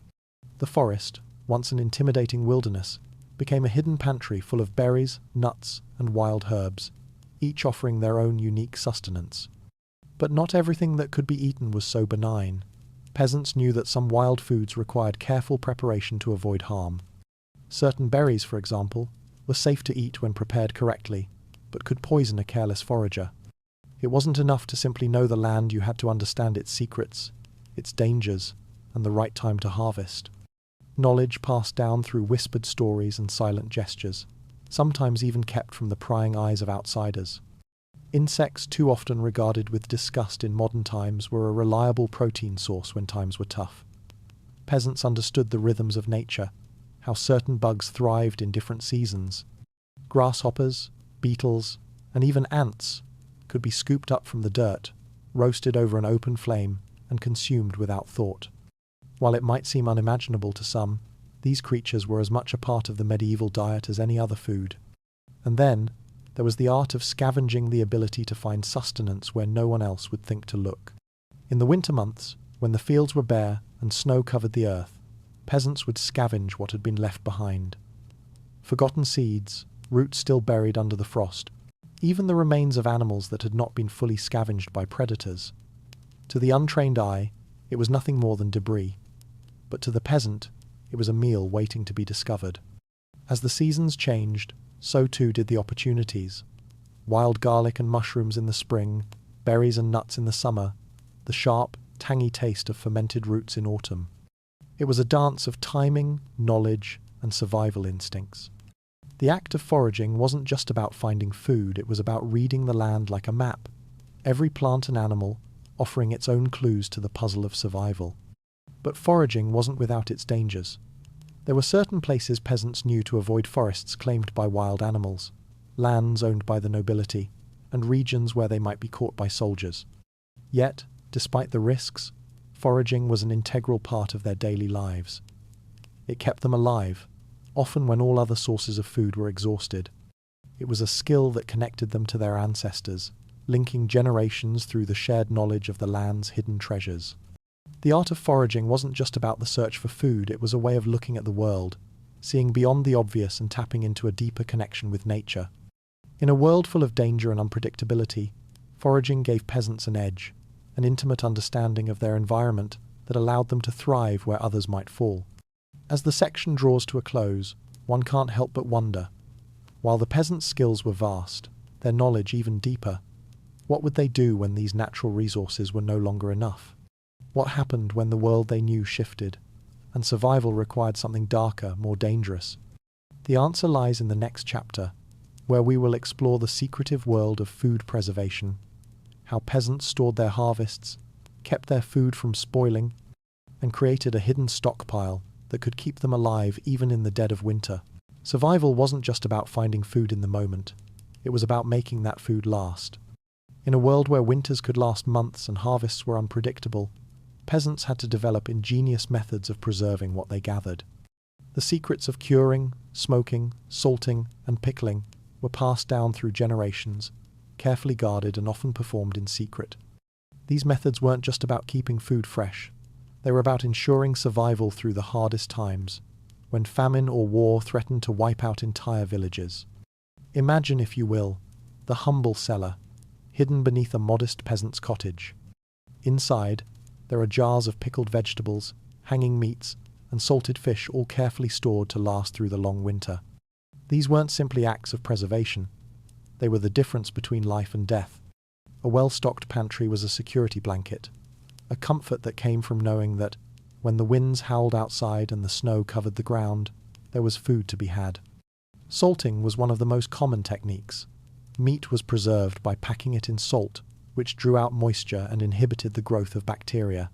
The forest, once an intimidating wilderness, became a hidden pantry full of berries, nuts, and wild herbs, each offering their own unique sustenance. But not everything that could be eaten was so benign. Peasants knew that some wild foods required careful preparation to avoid harm. Certain berries, for example, were safe to eat when prepared correctly, but could poison a careless forager. It wasn't enough to simply know the land, you had to understand its secrets, its dangers, and the right time to harvest. Knowledge passed down through whispered stories and silent gestures, sometimes even kept from the prying eyes of outsiders. Insects, too often regarded with disgust in modern times, were a reliable protein source when times were tough. Peasants understood the rhythms of nature, how certain bugs thrived in different seasons. Grasshoppers, beetles, and even ants could be scooped up from the dirt, roasted over an open flame, and consumed without thought. While it might seem unimaginable to some, these creatures were as much a part of the medieval diet as any other food. And then, there was the art of scavenging, the ability to find sustenance where no one else would think to look. In the winter months, when the fields were bare and snow covered the earth, peasants would scavenge what had been left behind. Forgotten seeds, roots still buried under the frost, even the remains of animals that had not been fully scavenged by predators. To the untrained eye, it was nothing more than debris, but to the peasant, it was a meal waiting to be discovered. As the seasons changed, so too did the opportunities. Wild garlic and mushrooms in the spring, berries and nuts in the summer, the sharp, tangy taste of fermented roots in autumn. It was a dance of timing, knowledge, and survival instincts. The act of foraging wasn't just about finding food, it was about reading the land like a map, every plant and animal offering its own clues to the puzzle of survival. But foraging wasn't without its dangers. There were certain places peasants knew to avoid, forests claimed by wild animals, lands owned by the nobility, and regions where they might be caught by soldiers. Yet, despite the risks, foraging was an integral part of their daily lives. It kept them alive, often when all other sources of food were exhausted. It was a skill that connected them to their ancestors, linking generations through the shared knowledge of the land's hidden treasures. The art of foraging wasn't just about the search for food, it was a way of looking at the world, seeing beyond the obvious and tapping into a deeper connection with nature. In a world full of danger and unpredictability, foraging gave peasants an edge, an intimate understanding of their environment that allowed them to thrive where others might fall. As the section draws to a close, one can't help but wonder, while the peasants' skills were vast, their knowledge even deeper, what would they do when these natural resources were no longer enough? What happened when the world they knew shifted, and survival required something darker, more dangerous? The answer lies in the next chapter, where we will explore the secretive world of food preservation, how peasants stored their harvests, kept their food from spoiling, and created a hidden stockpile that could keep them alive even in the dead of winter. Survival wasn't just about finding food in the moment, it was about making that food last. In a world where winters could last months and harvests were unpredictable, peasants had to develop ingenious methods of preserving what they gathered. The secrets of curing, smoking, salting, and pickling were passed down through generations, carefully guarded and often performed in secret. These methods weren't just about keeping food fresh, they were about ensuring survival through the hardest times, when famine or war threatened to wipe out entire villages. Imagine, if you will, the humble cellar, hidden beneath a modest peasant's cottage. Inside, there are jars of pickled vegetables, hanging meats, and salted fish, all carefully stored to last through the long winter. These weren't simply acts of preservation. They were the difference between life and death. A well-stocked pantry was a security blanket, a comfort that came from knowing that, when the winds howled outside and the snow covered the ground, there was food to be had. Salting was one of the most common techniques. Meat was preserved by packing it in salt, which drew out moisture and inhibited the growth of bacteria.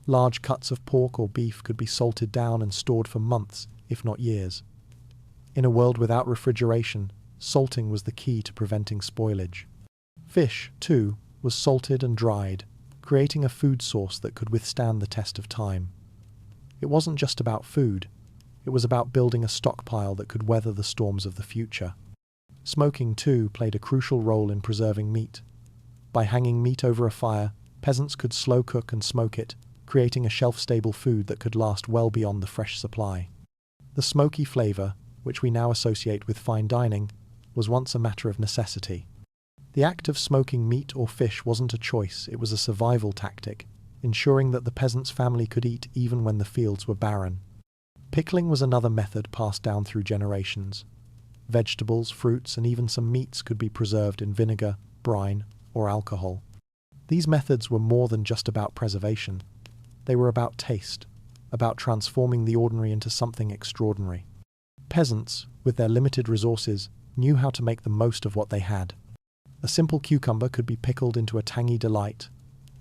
Large cuts of pork or beef could be salted down and stored for months, if not years. In a world without refrigeration, salting was the key to preventing spoilage. Fish, too, was salted and dried, creating a food source that could withstand the test of time. It wasn't just about food, it was about building a stockpile that could weather the storms of the future. Smoking, too, played a crucial role in preserving meat. By hanging meat over a fire, peasants could slow cook and smoke it, creating a shelf-stable food that could last well beyond the fresh supply. The smoky flavour, which we now associate with fine dining, was once a matter of necessity. The act of smoking meat or fish wasn't a choice, it was a survival tactic, ensuring that the peasant's family could eat even when the fields were barren. Pickling was another method passed down through generations. Vegetables, fruits, and even some meats could be preserved in vinegar, brine, or alcohol. These methods were more than just about preservation. They were about taste, about transforming the ordinary into something extraordinary. Peasants, with their limited resources, knew how to make the most of what they had. A simple cucumber could be pickled into a tangy delight,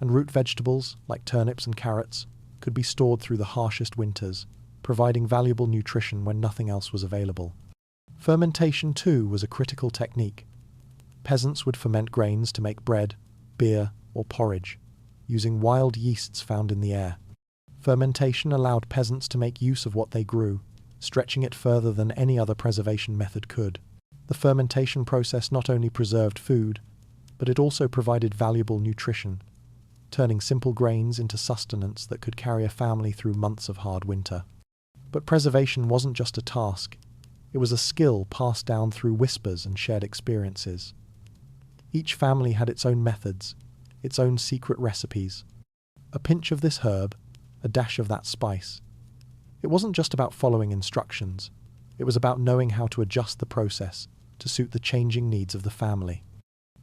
and root vegetables, like turnips and carrots, could be stored through the harshest winters, providing valuable nutrition when nothing else was available. Fermentation, too, was a critical technique. Peasants would ferment grains to make bread, beer, or porridge, using wild yeasts found in the air. Fermentation allowed peasants to make use of what they grew, stretching it further than any other preservation method could. The fermentation process not only preserved food, but it also provided valuable nutrition, turning simple grains into sustenance that could carry a family through months of hard winter. But preservation wasn't just a task, it was a skill passed down through whispers and shared experiences. Each family had its own methods, its own secret recipes. A pinch of this herb, a dash of that spice. It wasn't just about following instructions, it was about knowing how to adjust the process to suit the changing needs of the family.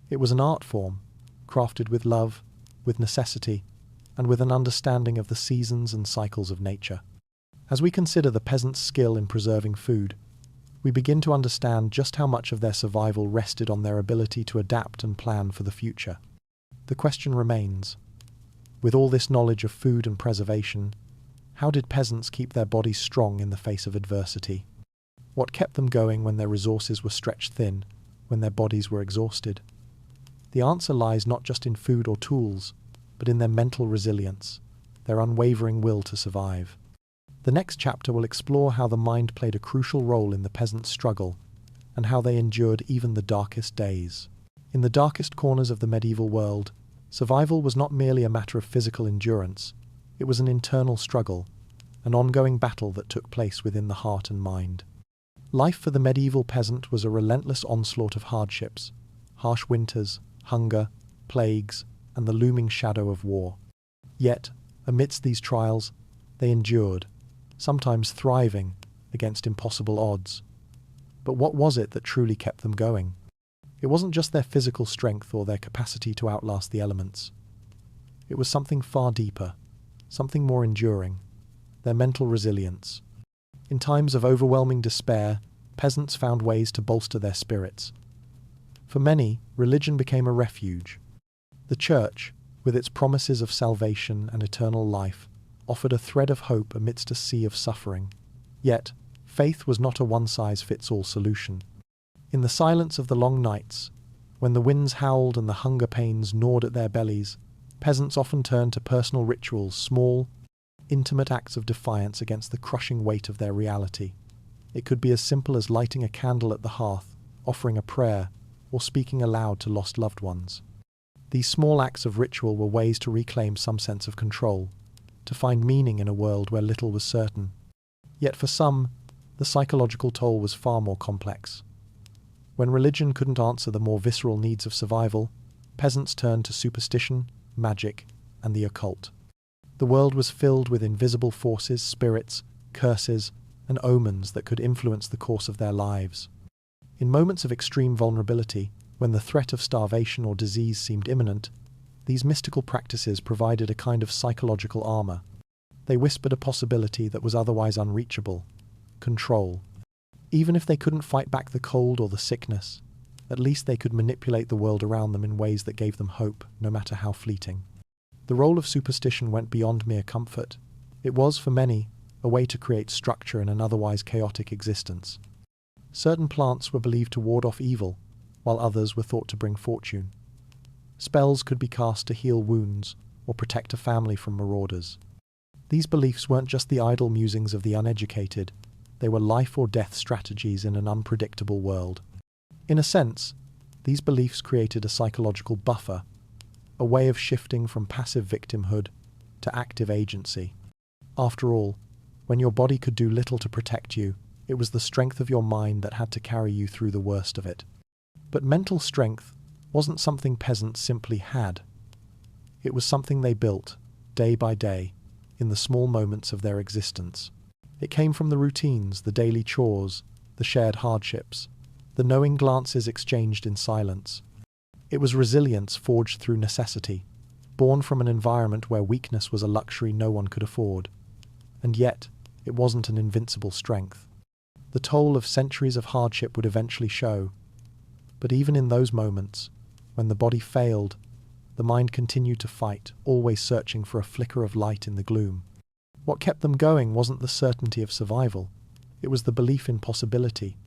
It was an art form, crafted with love, with necessity, and with an understanding of the seasons and cycles of nature. As we consider the peasants' skill in preserving food, we begin to understand just how much of their survival rested on their ability to adapt and plan for the future. The question remains, with all this knowledge of food and preservation, how did peasants keep their bodies strong in the face of adversity? What kept them going when their resources were stretched thin, when their bodies were exhausted? The answer lies not just in food or tools, but in their mental resilience, their unwavering will to survive. The next chapter will explore how the mind played a crucial role in the peasants' struggle, and how they endured even the darkest days. In the darkest corners of the medieval world, survival was not merely a matter of physical endurance, it was an internal struggle, an ongoing battle that took place within the heart and mind. Life for the medieval peasant was a relentless onslaught of hardships, harsh winters, hunger, plagues, and the looming shadow of war. Yet, amidst these trials, they endured, sometimes thriving against impossible odds. But what was it that truly kept them going? It wasn't just their physical strength or their capacity to outlast the elements. It was something far deeper, something more enduring, their mental resilience. In times of overwhelming despair, peasants found ways to bolster their spirits. For many, religion became a refuge. The church, with its promises of salvation and eternal life, offered a thread of hope amidst a sea of suffering. Yet, faith was not a one-size-fits-all solution. In the silence of the long nights, when the winds howled and the hunger pains gnawed at their bellies, peasants often turned to personal rituals, small, intimate acts of defiance against the crushing weight of their reality. It could be as simple as lighting a candle at the hearth, offering a prayer, or speaking aloud to lost loved ones. These small acts of ritual were ways to reclaim some sense of control, to find meaning in a world where little was certain. Yet for some, the psychological toll was far more complex. When religion couldn't answer the more visceral needs of survival, peasants turned to superstition, magic, and the occult. The world was filled with invisible forces, spirits, curses, and omens that could influence the course of their lives. In moments of extreme vulnerability, when the threat of starvation or disease seemed imminent, these mystical practices provided a kind of psychological armor. They whispered a possibility that was otherwise unreachable, control. Even if they couldn't fight back the cold or the sickness, at least they could manipulate the world around them in ways that gave them hope, no matter how fleeting. The role of superstition went beyond mere comfort. It was, for many, a way to create structure in an otherwise chaotic existence. Certain plants were believed to ward off evil, while others were thought to bring fortune. Spells could be cast to heal wounds or protect a family from marauders. These beliefs weren't just the idle musings of the uneducated, they were life or death strategies in an unpredictable world. In a sense, these beliefs created a psychological buffer, a way of shifting from passive victimhood to active agency. After all, when your body could do little to protect you, it was the strength of your mind that had to carry you through the worst of it. But mental strength wasn't something peasants simply had. It was something they built, day by day, in the small moments of their existence. It came from the routines, the daily chores, the shared hardships, the knowing glances exchanged in silence. It was resilience forged through necessity, born from an environment where weakness was a luxury no one could afford. And yet, it wasn't an invincible strength. The toll of centuries of hardship would eventually show. But even in those moments, when the body failed, the mind continued to fight, always searching for a flicker of light in the gloom. What kept them going wasn't the certainty of survival. It was the belief in possibility,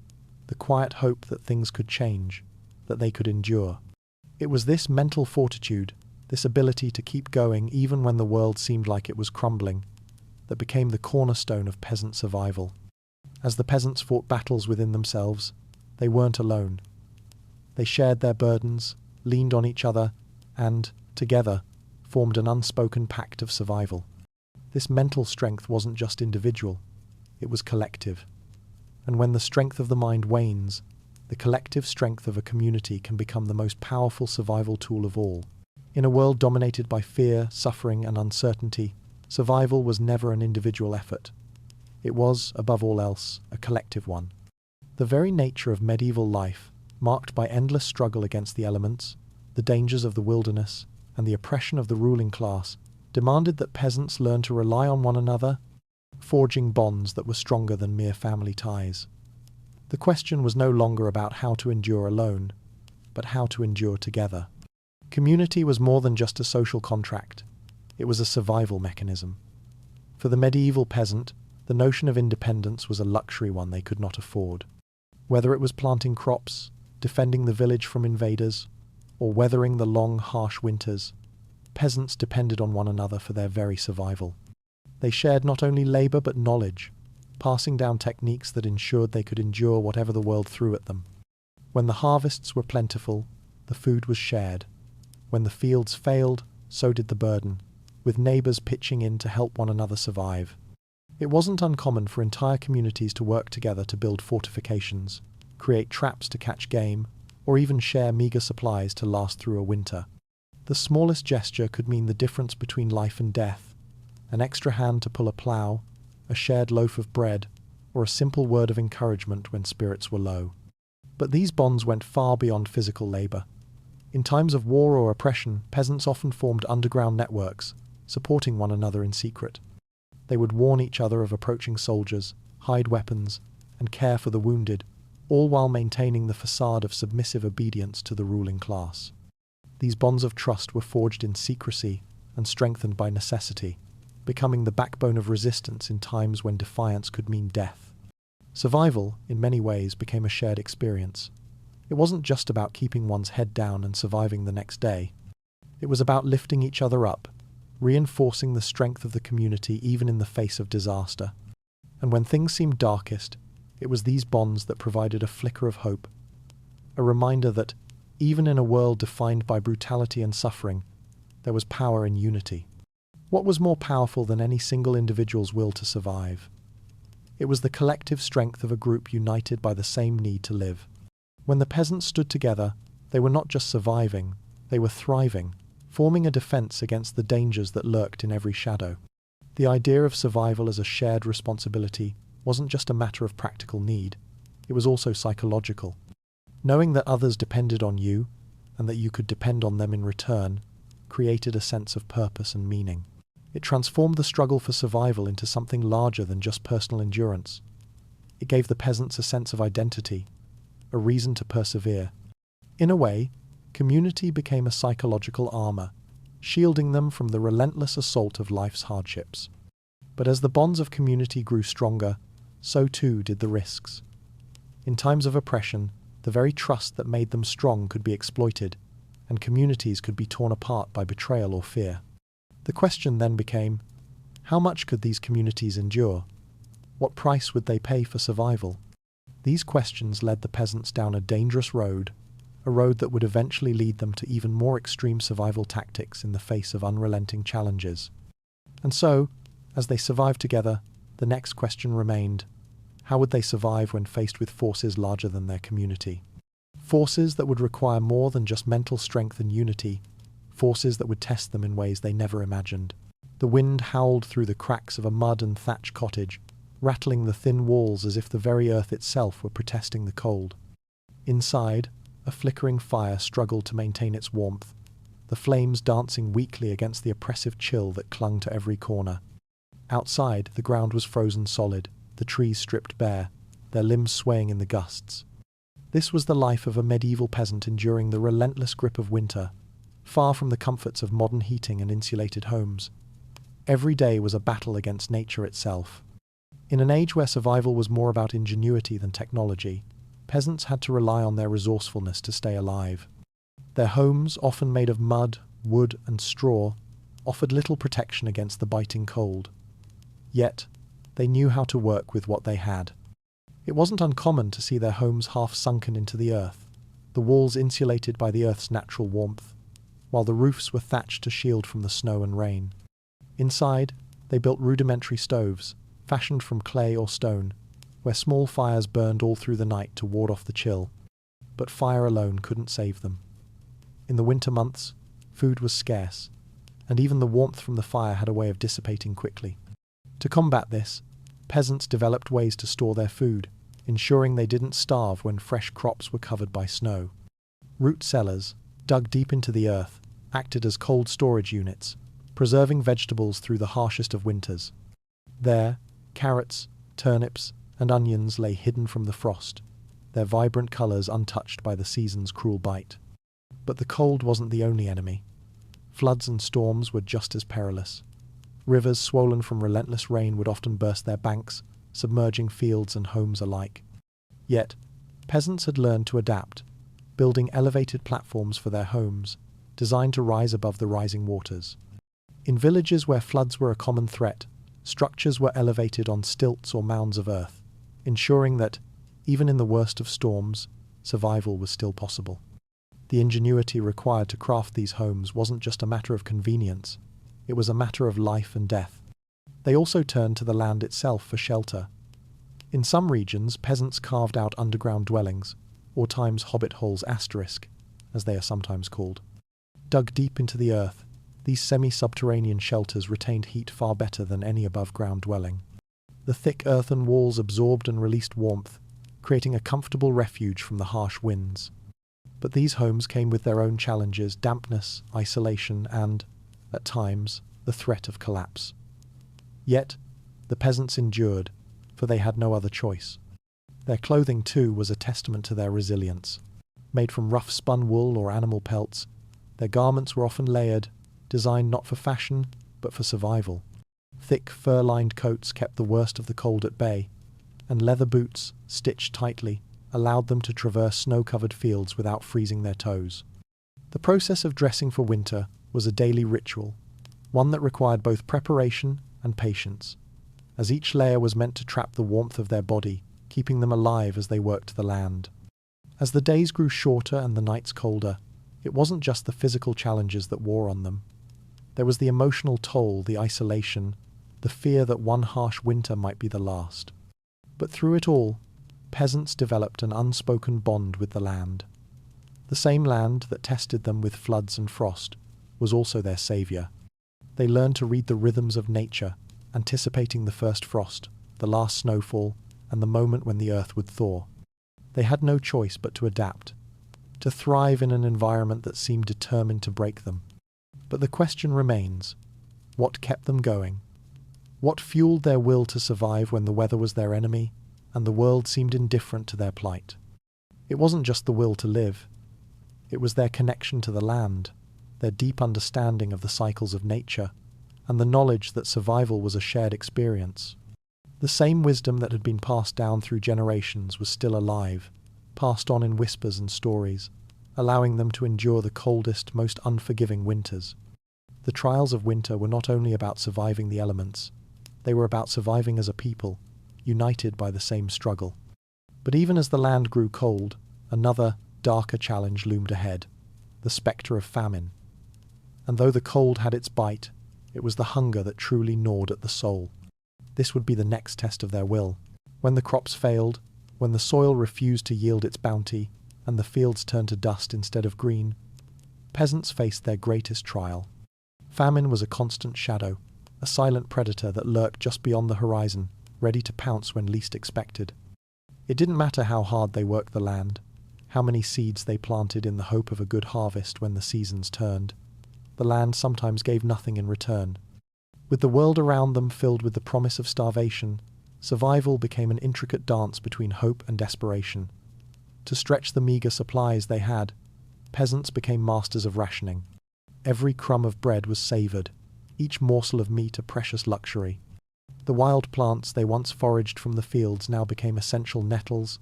the quiet hope that things could change, that they could endure. It was this mental fortitude, this ability to keep going even when the world seemed like it was crumbling, that became the cornerstone of peasant survival. As the peasants fought battles within themselves, they weren't alone. They shared their burdens, leaned on each other, and, together, formed an unspoken pact of survival. This mental strength wasn't just individual, it was collective. And when the strength of the mind wanes, the collective strength of a community can become the most powerful survival tool of all. In a world dominated by fear, suffering, and uncertainty, survival was never an individual effort. It was, above all else, a collective one. The very nature of medieval life, marked by endless struggle against the elements, the dangers of the wilderness, and the oppression of the ruling class, demanded that peasants learn to rely on one another, forging bonds that were stronger than mere family ties. The question was no longer about how to endure alone, but how to endure together. Community was more than just a social contract. It was a survival mechanism. For the medieval peasant, the notion of independence was a luxury one they could not afford. Whether it was planting crops, defending the village from invaders, or weathering the long, harsh winters, peasants depended on one another for their very survival. They shared not only labour but knowledge, passing down techniques that ensured they could endure whatever the world threw at them. When the harvests were plentiful, the food was shared. When the fields failed, so did the burden, with neighbours pitching in to help one another survive. It wasn't uncommon for entire communities to work together to build fortifications, create traps to catch game, or even share meagre supplies to last through a winter. The smallest gesture could mean the difference between life and death, an extra hand to pull a plough, a shared loaf of bread, or a simple word of encouragement when spirits were low. But these bonds went far beyond physical labour. In times of war or oppression, peasants often formed underground networks, supporting one another in secret. They would warn each other of approaching soldiers, hide weapons, and care for the wounded, all while maintaining the facade of submissive obedience to the ruling class. These bonds of trust were forged in secrecy and strengthened by necessity, becoming the backbone of resistance in times when defiance could mean death. Survival, in many ways, became a shared experience. It wasn't just about keeping one's head down and surviving the next day. It was about lifting each other up, reinforcing the strength of the community even in the face of disaster. And when things seemed darkest, it was these bonds that provided a flicker of hope, a reminder that, even in a world defined by brutality and suffering, there was power in unity. What was more powerful than any single individual's will to survive? It was the collective strength of a group united by the same need to live. When the peasants stood together, they were not just surviving, they were thriving, forming a defense against the dangers that lurked in every shadow. The idea of survival as a shared responsibility wasn't just a matter of practical need, it was also psychological. Knowing that others depended on you, and that you could depend on them in return, created a sense of purpose and meaning. It transformed the struggle for survival into something larger than just personal endurance. It gave the peasants a sense of identity, a reason to persevere. In a way, community became a psychological armor, shielding them from the relentless assault of life's hardships. But as the bonds of community grew stronger, so too did the risks. In times of oppression, the very trust that made them strong could be exploited, and communities could be torn apart by betrayal or fear. The question then became, how much could these communities endure? What price would they pay for survival? These questions led the peasants down a dangerous road, a road that would eventually lead them to even more extreme survival tactics in the face of unrelenting challenges. And so, as they survived together, the next question remained, how would they survive when faced with forces larger than their community? Forces that would require more than just mental strength and unity, forces that would test them in ways they never imagined. The wind howled through the cracks of a mud and thatch cottage, rattling the thin walls as if the very earth itself were protesting the cold. Inside, a flickering fire struggled to maintain its warmth, the flames dancing weakly against the oppressive chill that clung to every corner. Outside, the ground was frozen solid, the trees stripped bare, their limbs swaying in the gusts. This was the life of a medieval peasant enduring the relentless grip of winter, far from the comforts of modern heating and insulated homes. Every day was a battle against nature itself. In an age where survival was more about ingenuity than technology, peasants had to rely on their resourcefulness to stay alive. Their homes, often made of mud, wood, and straw, offered little protection against the biting cold. Yet, they knew how to work with what they had. It wasn't uncommon to see their homes half sunken into the earth, the walls insulated by the earth's natural warmth, while the roofs were thatched to shield from the snow and rain. Inside, they built rudimentary stoves, fashioned from clay or stone, where small fires burned all through the night to ward off the chill. But fire alone couldn't save them. In the winter months, food was scarce, and even the warmth from the fire had a way of dissipating quickly. To combat this, peasants developed ways to store their food, ensuring they didn't starve when fresh crops were covered by snow. Root cellars, dug deep into the earth, acted as cold storage units, preserving vegetables through the harshest of winters. There, carrots, turnips, and onions lay hidden from the frost, their vibrant colours untouched by the season's cruel bite. But the cold wasn't the only enemy. Floods and storms were just as perilous. Rivers swollen from relentless rain would often burst their banks, submerging fields and homes alike. Yet, peasants had learned to adapt, building elevated platforms for their homes, designed to rise above the rising waters. In villages where floods were a common threat, structures were elevated on stilts or mounds of earth, ensuring that, even in the worst of storms, survival was still possible. The ingenuity required to craft these homes wasn't just a matter of convenience, it was a matter of life and death. They also turned to the land itself for shelter. In some regions, peasants carved out underground dwellings, or times hobbit holes *, as they are sometimes called. Dug deep into the earth, these semi-subterranean shelters retained heat far better than any above-ground dwelling. The thick earthen walls absorbed and released warmth, creating a comfortable refuge from the harsh winds. But these homes came with their own challenges: dampness, isolation, and, at times, the threat of collapse. Yet, the peasants endured, for they had no other choice. Their clothing, too, was a testament to their resilience. Made from rough spun wool or animal pelts, their garments were often layered, designed not for fashion, but for survival. Thick, fur-lined coats kept the worst of the cold at bay, and leather boots, stitched tightly, allowed them to traverse snow-covered fields without freezing their toes. The process of dressing for winter was a daily ritual, one that required both preparation and patience, as each layer was meant to trap the warmth of their body, keeping them alive as they worked the land. As the days grew shorter and the nights colder, it wasn't just the physical challenges that wore on them. There was the emotional toll, the isolation, the fear that one harsh winter might be the last. But through it all, peasants developed an unspoken bond with the land. The same land that tested them with floods and frost was also their saviour. They learned to read the rhythms of nature, anticipating the first frost, the last snowfall, and the moment when the earth would thaw. They had no choice but to adapt, to thrive in an environment that seemed determined to break them. But the question remains, what kept them going? What fueled their will to survive when the weather was their enemy, and the world seemed indifferent to their plight. It wasn't just the will to live. It was their connection to the land, their deep understanding of the cycles of nature, and the knowledge that survival was a shared experience. The same wisdom that had been passed down through generations was still alive, passed on in whispers and stories, allowing them to endure the coldest, most unforgiving winters. The trials of winter were not only about surviving the elements, they were about surviving as a people, united by the same struggle. But even as the land grew cold, another, darker challenge loomed ahead, the spectre of famine. And though the cold had its bite, it was the hunger that truly gnawed at the soul. This would be the next test of their will. When the crops failed, when the soil refused to yield its bounty, and the fields turned to dust instead of green, peasants faced their greatest trial. Famine was a constant shadow, a silent predator that lurked just beyond the horizon, ready to pounce when least expected. It didn't matter how hard they worked the land, how many seeds they planted in the hope of a good harvest when the seasons turned. The land sometimes gave nothing in return. With the world around them filled with the promise of starvation, survival became an intricate dance between hope and desperation. To stretch the meagre supplies they had, peasants became masters of rationing. Every crumb of bread was savoured, each morsel of meat a precious luxury. The wild plants they once foraged from the fields now became essential nettles,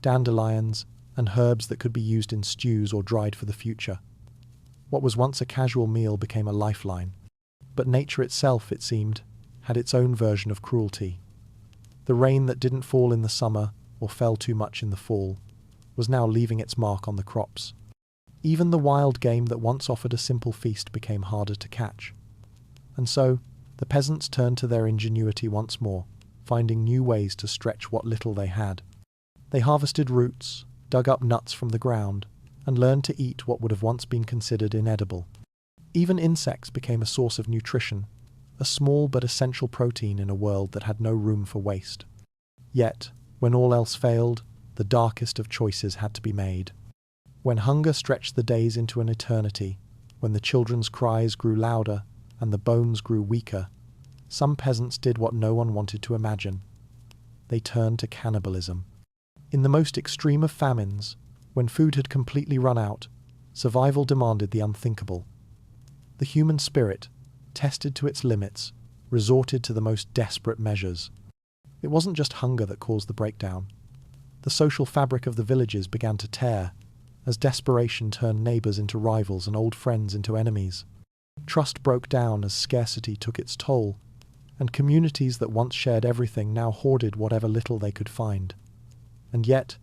dandelions, and herbs that could be used in stews or dried for the future. What was once a casual meal became a lifeline. But nature itself, it seemed, had its own version of cruelty. The rain that didn't fall in the summer, or fell too much in the fall, was now leaving its mark on the crops. Even the wild game that once offered a simple feast became harder to catch. And so, the peasants turned to their ingenuity once more, finding new ways to stretch what little they had. They harvested roots, dug up nuts from the ground, and learned to eat what would have once been considered inedible. Even insects became a source of nutrition, a small but essential protein in a world that had no room for waste. Yet, when all else failed, the darkest of choices had to be made. When hunger stretched the days into an eternity, when the children's cries grew louder and the bones grew weaker, some peasants did what no one wanted to imagine. They turned to cannibalism. In the most extreme of famines, when food had completely run out, survival demanded the unthinkable. The human spirit, tested to its limits, resorted to the most desperate measures. It wasn't just hunger that caused the breakdown. The social fabric of the villages began to tear, as desperation turned neighbours into rivals and old friends into enemies. Trust broke down as scarcity took its toll, and communities that once shared everything now hoarded whatever little they could find. And yet,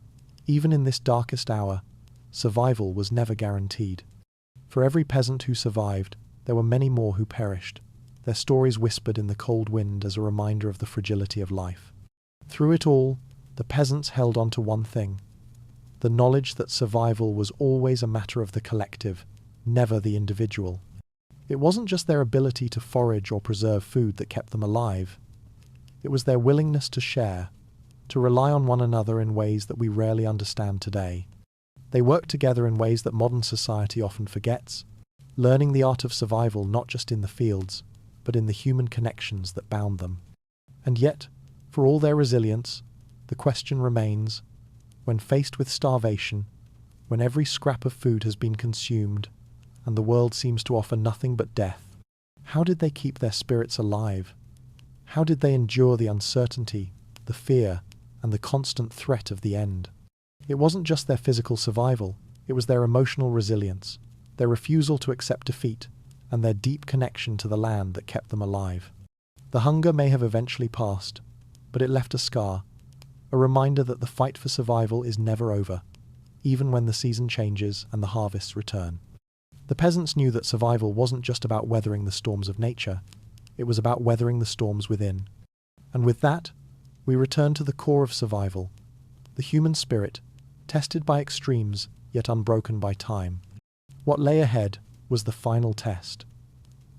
even in this darkest hour, survival was never guaranteed. For every peasant who survived, there were many more who perished, their stories whispered in the cold wind as a reminder of the fragility of life. Through it all, the peasants held on to one thing: the knowledge that survival was always a matter of the collective, never the individual. It wasn't just their ability to forage or preserve food that kept them alive. It was their willingness to share, to rely on one another in ways that we rarely understand today. They worked together in ways that modern society often forgets, learning the art of survival not just in the fields, but in the human connections that bound them. And yet, for all their resilience, the question remains, when faced with starvation, when every scrap of food has been consumed, and the world seems to offer nothing but death, how did they keep their spirits alive? How did they endure the uncertainty, the fear, and the constant threat of the end? It wasn't just their physical survival, it was their emotional resilience, their refusal to accept defeat, and their deep connection to the land that kept them alive. The hunger may have eventually passed, but it left a scar, a reminder that the fight for survival is never over, even when the season changes and the harvests return. The peasants knew that survival wasn't just about weathering the storms of nature, it was about weathering the storms within. And with that, we return to the core of survival, the human spirit, tested by extremes, yet unbroken by time. What lay ahead was the final test,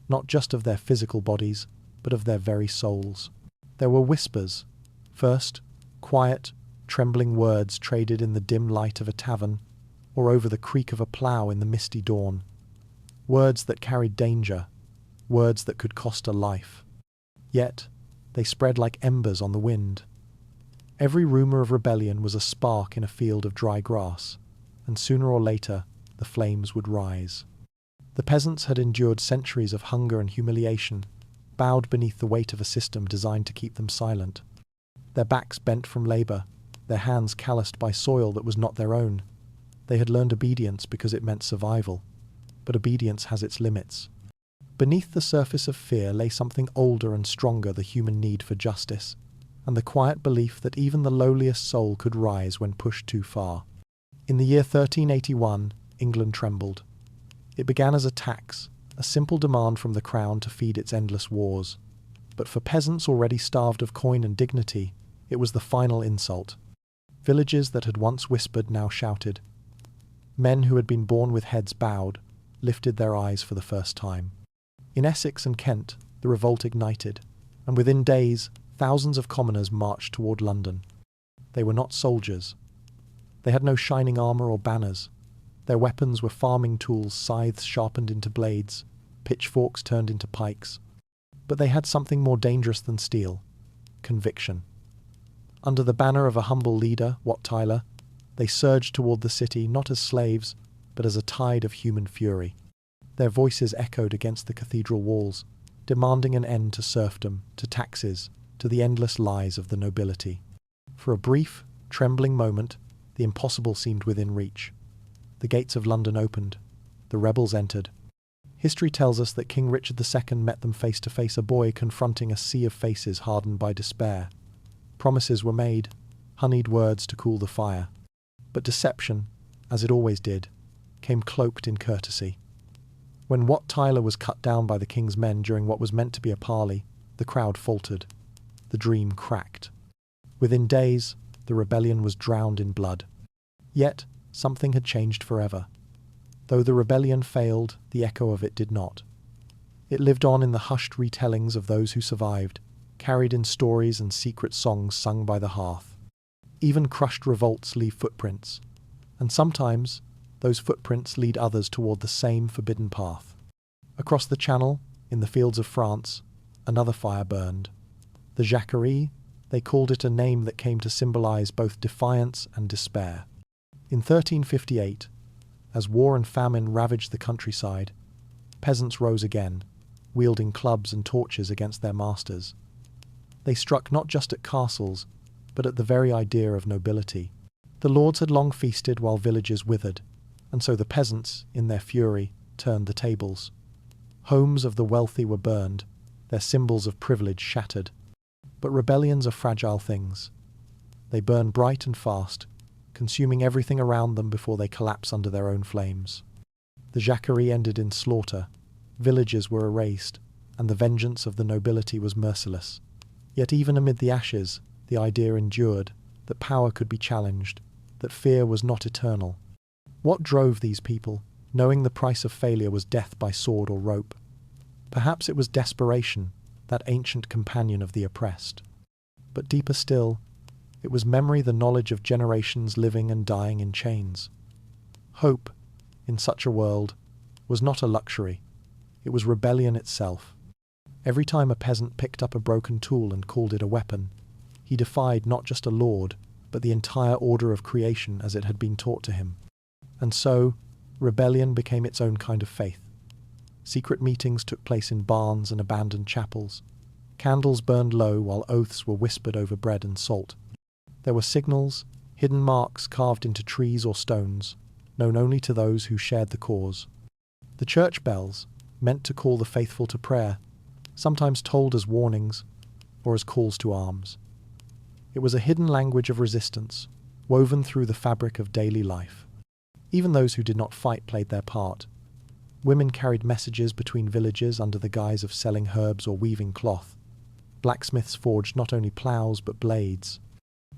not just of their physical bodies, but of their very souls. There were whispers, first, quiet, trembling words traded in the dim light of a tavern, or over the creak of a plough in the misty dawn. Words that carried danger, words that could cost a life. Yet, they spread like embers on the wind. Every rumour of rebellion was a spark in a field of dry grass, and sooner or later the flames would rise. The peasants had endured centuries of hunger and humiliation, bowed beneath the weight of a system designed to keep them silent. Their backs bent from labour, their hands calloused by soil that was not their own. They had learned obedience because it meant survival, but obedience has its limits. Beneath the surface of fear lay something older and stronger, the human need for justice, and the quiet belief that even the lowliest soul could rise when pushed too far. In the year 1381, England trembled. It began as a tax, a simple demand from the crown to feed its endless wars. But for peasants already starved of coin and dignity, it was the final insult. Villages that had once whispered now shouted. Men who had been born with heads bowed lifted their eyes for the first time. In Essex and Kent, the revolt ignited, and within days, thousands of commoners marched toward London. They were not soldiers. They had no shining armour or banners. Their weapons were farming tools, scythes sharpened into blades, pitchforks turned into pikes. But they had something more dangerous than steel: conviction. Under the banner of a humble leader, Wat Tyler, they surged toward the city not as slaves, but as a tide of human fury. Their voices echoed against the cathedral walls, demanding an end to serfdom, to taxes, to the endless lies of the nobility. For a brief, trembling moment, the impossible seemed within reach. The gates of London opened. The rebels entered. History tells us that King Richard II met them face to face, a boy confronting a sea of faces hardened by despair. Promises were made, honeyed words to cool the fire. But deception, as it always did, came cloaked in courtesy. When Wat Tyler was cut down by the king's men during what was meant to be a parley, the crowd faltered. The dream cracked. Within days, the rebellion was drowned in blood. Yet, something had changed forever. Though the rebellion failed, the echo of it did not. It lived on in the hushed retellings of those who survived, carried in stories and secret songs sung by the hearth. Even crushed revolts leave footprints, and sometimes those footprints lead others toward the same forbidden path. Across the Channel, in the fields of France, another fire burned. The Jacquerie, they called it, a name that came to symbolize both defiance and despair. In 1358, as war and famine ravaged the countryside, peasants rose again, wielding clubs and torches against their masters. They struck not just at castles, but at the very idea of nobility. The lords had long feasted while villages withered, and so the peasants, in their fury, turned the tables. Homes of the wealthy were burned, their symbols of privilege shattered. But rebellions are fragile things. They burn bright and fast, consuming everything around them before they collapse under their own flames. The Jacquerie ended in slaughter, villages were erased, and the vengeance of the nobility was merciless. Yet even amid the ashes, the idea endured, that power could be challenged, that fear was not eternal. What drove these people, knowing the price of failure was death by sword or rope? Perhaps it was desperation, that ancient companion of the oppressed. But deeper still, it was memory, the knowledge of generations living and dying in chains. Hope, in such a world, was not a luxury. It was rebellion itself. Every time a peasant picked up a broken tool and called it a weapon, he defied not just a lord, but the entire order of creation as it had been taught to him. And so, rebellion became its own kind of faith. Secret meetings took place in barns and abandoned chapels. Candles burned low while oaths were whispered over bread and salt. There were signals, hidden marks carved into trees or stones, known only to those who shared the cause. The church bells, meant to call the faithful to prayer, sometimes told as warnings or as calls to arms. It was a hidden language of resistance, woven through the fabric of daily life. Even those who did not fight played their part. Women carried messages between villages under the guise of selling herbs or weaving cloth. Blacksmiths forged not only ploughs but blades.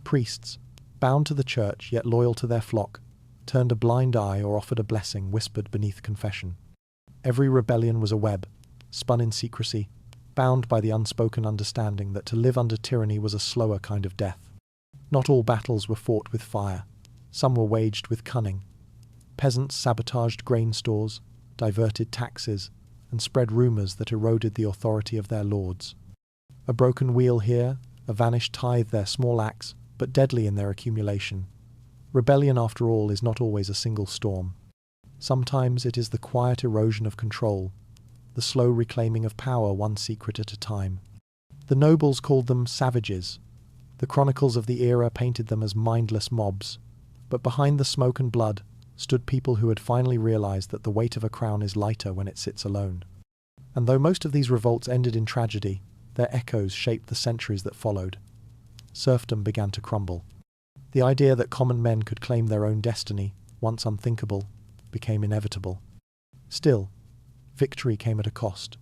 Priests, bound to the church yet loyal to their flock, turned a blind eye or offered a blessing whispered beneath confession. Every rebellion was a web, spun in secrecy, bound by the unspoken understanding that to live under tyranny was a slower kind of death. Not all battles were fought with fire. Some were waged with cunning. Peasants sabotaged grain stores, diverted taxes, and spread rumours that eroded the authority of their lords. A broken wheel here, a vanished tithe there, small acts, but deadly in their accumulation. Rebellion, after all, is not always a single storm. Sometimes it is the quiet erosion of control, the slow reclaiming of power one secret at a time. The nobles called them savages. The chronicles of the era painted them as mindless mobs. But behind the smoke and blood stood people who had finally realized that the weight of a crown is lighter when it sits alone. And though most of these revolts ended in tragedy, their echoes shaped the centuries that followed. Serfdom began to crumble. The idea that common men could claim their own destiny, once unthinkable, became inevitable. Still, victory came at a cost.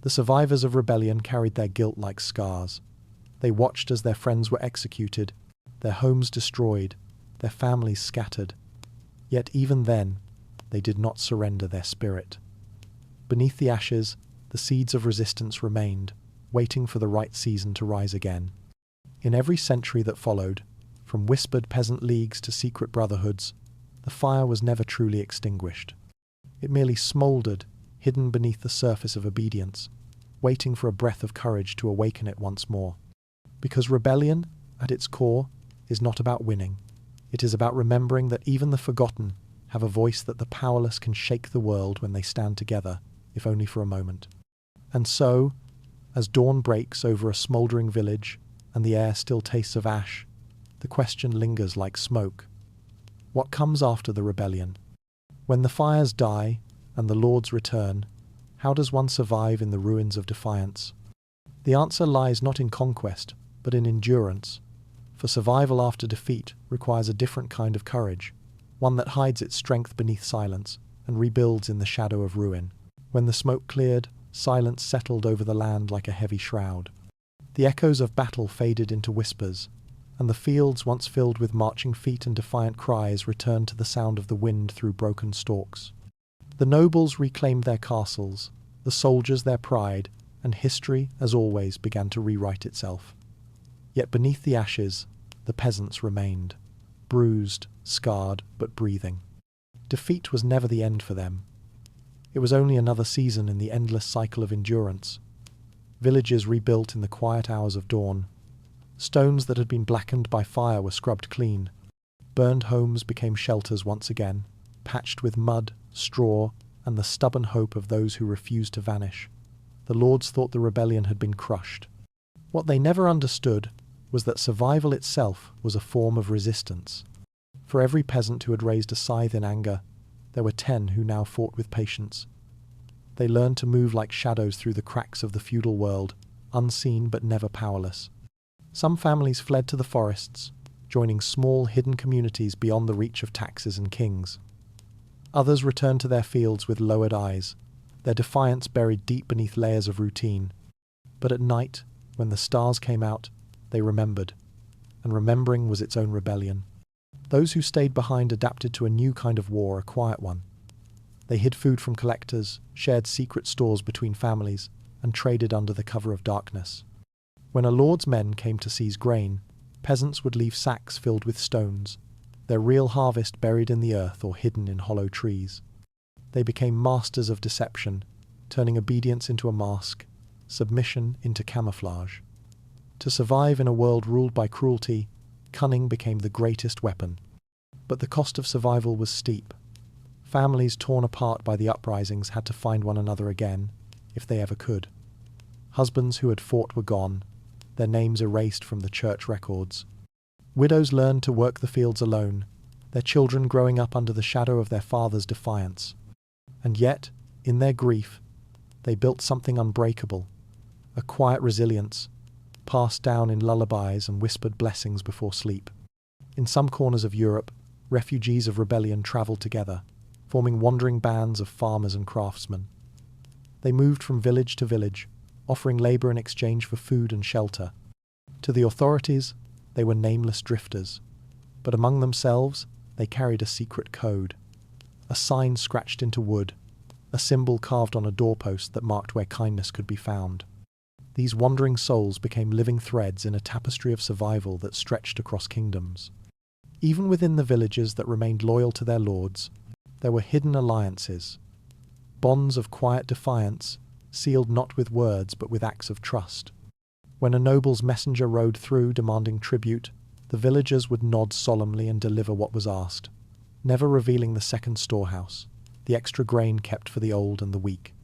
The survivors of rebellion carried their guilt like scars. They watched as their friends were executed, their homes destroyed, their families scattered. Yet even then, they did not surrender their spirit. Beneath the ashes, the seeds of resistance remained, waiting for the right season to rise again. In every century that followed, from whispered peasant leagues to secret brotherhoods, the fire was never truly extinguished. It merely smouldered, hidden beneath the surface of obedience, waiting for a breath of courage to awaken it once more. Because rebellion, at its core, is not about winning. It is about remembering that even the forgotten have a voice, that the powerless can shake the world when they stand together, if only for a moment. And so, as dawn breaks over a smouldering village and the air still tastes of ash, the question lingers like smoke. What comes after the rebellion? When the fires die and the lords return, how does one survive in the ruins of defiance? The answer lies not in conquest, but in endurance. For survival after defeat requires a different kind of courage, one that hides its strength beneath silence and rebuilds in the shadow of ruin. When the smoke cleared, silence settled over the land like a heavy shroud. The echoes of battle faded into whispers, and the fields once filled with marching feet and defiant cries returned to the sound of the wind through broken stalks. The nobles reclaimed their castles, the soldiers their pride, and history, as always, began to rewrite itself. Yet beneath the ashes, the peasants remained, bruised, scarred, but breathing. Defeat was never the end for them. It was only another season in the endless cycle of endurance. Villages rebuilt in the quiet hours of dawn. Stones that had been blackened by fire were scrubbed clean. Burned homes became shelters once again, patched with mud, straw, and the stubborn hope of those who refused to vanish. The lords thought the rebellion had been crushed. What they never understood was that survival itself was a form of resistance. For every peasant who had raised a scythe in anger, there were 10 who now fought with patience. They learned to move like shadows through the cracks of the feudal world, unseen but never powerless. Some families fled to the forests, joining small hidden communities beyond the reach of taxes and kings. Others returned to their fields with lowered eyes, their defiance buried deep beneath layers of routine. But at night, when the stars came out, they remembered, and remembering was its own rebellion. Those who stayed behind adapted to a new kind of war, a quiet one. They hid food from collectors, shared secret stores between families, and traded under the cover of darkness. When a lord's men came to seize grain, peasants would leave sacks filled with stones, their real harvest buried in the earth or hidden in hollow trees. They became masters of deception, turning obedience into a mask, submission into camouflage. To survive in a world ruled by cruelty, cunning became the greatest weapon. But the cost of survival was steep. Families torn apart by the uprisings had to find one another again, if they ever could. Husbands who had fought were gone, their names erased from the church records. Widows learned to work the fields alone, their children growing up under the shadow of their father's defiance. And yet, in their grief, they built something unbreakable, a quiet resilience, passed down in lullabies and whispered blessings before sleep. In some corners of Europe, refugees of rebellion travelled together, forming wandering bands of farmers and craftsmen. They moved from village to village, offering labour in exchange for food and shelter. To the authorities, they were nameless drifters, but among themselves, they carried a secret code, a sign scratched into wood, a symbol carved on a doorpost that marked where kindness could be found. These wandering souls became living threads in a tapestry of survival that stretched across kingdoms. Even within the villages that remained loyal to their lords, there were hidden alliances, bonds of quiet defiance, sealed not with words but with acts of trust. When a noble's messenger rode through demanding tribute, The villagers would nod solemnly and deliver what was asked, never revealing the second storehouse, the extra grain kept for the old and the weak.